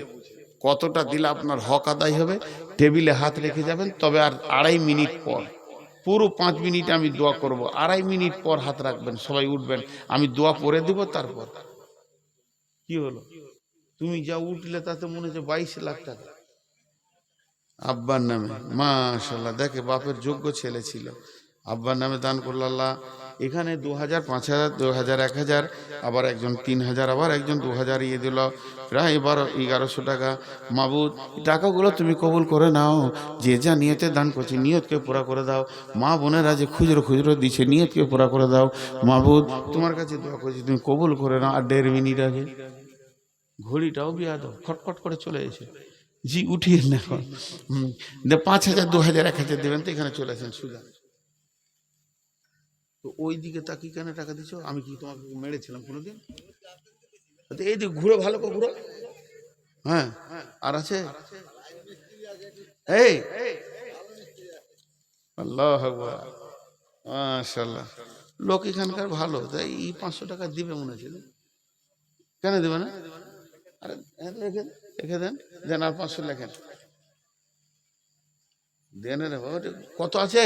A: কতটা দিলে আপনার হক আদায় হবে, টেবিলে হাত রেখে যাবেন। তবে আর 2.5 মিনিট পর, পুরো 5 মিনিট আমি দোয়া করব, 2.5 মিনিট পর হাত রাখবেন, সবাই উঠবেন, আমি দোয়া পড়ে দিব। তারপর কি হলো, তুমি যা উঠলে তাতে মনে হচ্ছে 22 লাখ টাকা আব্বার নামে। মাশাআল্লাহ, দেখে বাপের যোগ্য ছেলে ছিল, আব্বার নামে দান করল আল্লাহ। এখানে 2000, 5000, 2000, 1000, আবার একজন 3000, আবার একজন 2000 ইয়ে দিল, প্রায় 1100 টাকা। মাবুদ, টাকাগুলো তুমি কবুল করে নাও। যে যা নিয়তে দান করছে নিয়তকে পুরা করে দাও। মা বোনেরা যে খুচরো খুচরো দিচ্ছে নিয়তকে পুরা করে দাও। মাবুদ, তোমার কাছে দোয়া করছি তুমি কবুল করে নাও। আর 1.5 মিনিট আগে ঘড়িটাও বিয়াদব খটখট করে চলে এসে, জি উঠিয়ে না এখন। 5000, 2000, 1000 দেবেন তো এখানে চলে আসেন সুজা। তো ওই দিকে তাকিয়ে কেন টাকা দিচ্ছ? আমি কি তোমাকে মেরেছিলাম কোনোদিন? এই দিকে ঘুরে, ভালো করে ঘুরো। হ্যাঁ, আর আছে এই আল্লাহু আকবার, মাশাআল্লাহ। লোক এখানকার ভালো, তাই 500 টাকা দিবে মনে হচ্ছে। কেন দেবে না? আরে রেখে দেন, দেন আর 500 লেখেন, দেন রে বাবা। কত আছে,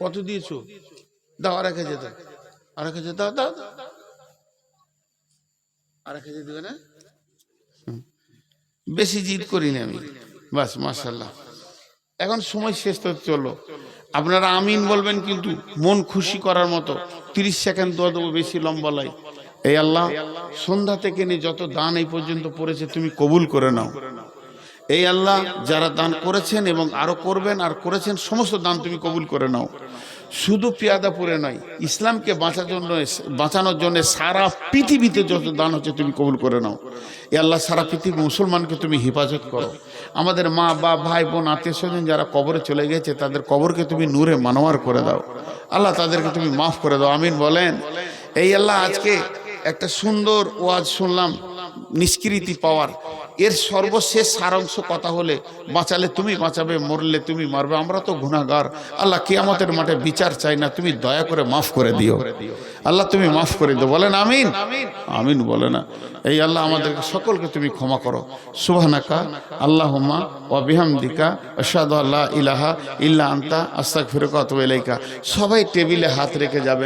A: কত দিয়েছো? দাও, আর 1000 দাও, আর 1000 দাও, দাও আর 1000 দেবে না? বেশি জিদ করিনি আমি, বাস মাশাআল্লাহ। এখন সময় শেষ তো চলো, আপনারা আমিন বলবেন কিন্তু মন খুশি করার মতো। 30 সেকেন্ড দোয়া দেবো, বেশি লম্বা লাই। এই আল্লাহ, সন্ধ্যা থেকে নিয়ে যত দান এই পর্যন্ত পড়েছে তুমি কবুল করে নাও। এই আল্লাহ, যারা দান করেছেন এবং আরো করবেন আর করেছেন, সমস্ত দান তুমি কবুল করে নাও। শুধু পিয়াদাপুরে নয়, ইসলামকে বাঁচানোর জন্য সারা পৃথিবীতে যত দান হচ্ছে তুমি কবুল করে নাও। এ আল্লাহ, সারা পৃথিবী মুসলমানকে তুমি হেফাজত করো। আমাদের মা বাপ ভাই বোন আত্মীয় স্বজন যারা কবরে চলে গেছে, তাদের কবরকে তুমি নূরে মানোয়ার করে দাও আল্লাহ, তাদেরকে তুমি মাফ করে দাও, আমিন বলেন। এই আল্লাহ, আজকে একটা সুন্দর ওয়াজ শুনলাম, নিষ্কৃতি পাওয়ার। এর সর্বশেষ সারাংশ কথা হলে, বাঁচালে তুমি বাঁচাবে, মরলে তুমি মারবে। আমরা তো গুনাহগার আল্লাহ, কিয়ামতের মাঠে বিচার চাই না, তুমি দয়া করে মাফ করে দিও আল্লাহ, তুমি মাফ করে দিও, বলেন আমিন। আমিন বলে না। এই আল্লাহ, আমাদের সকলকে তুমি ক্ষমা করো। সুবহানাকা আল্লাহুম্মা ওয়া বিহামদিকা আশহাদু আল্লা ইলাহা ইল্লা আনতা আস্তাগফিরুকা ওয়া আতুবু ইলাইকা। সবাই টেবিলে হাত রেখে যাবে।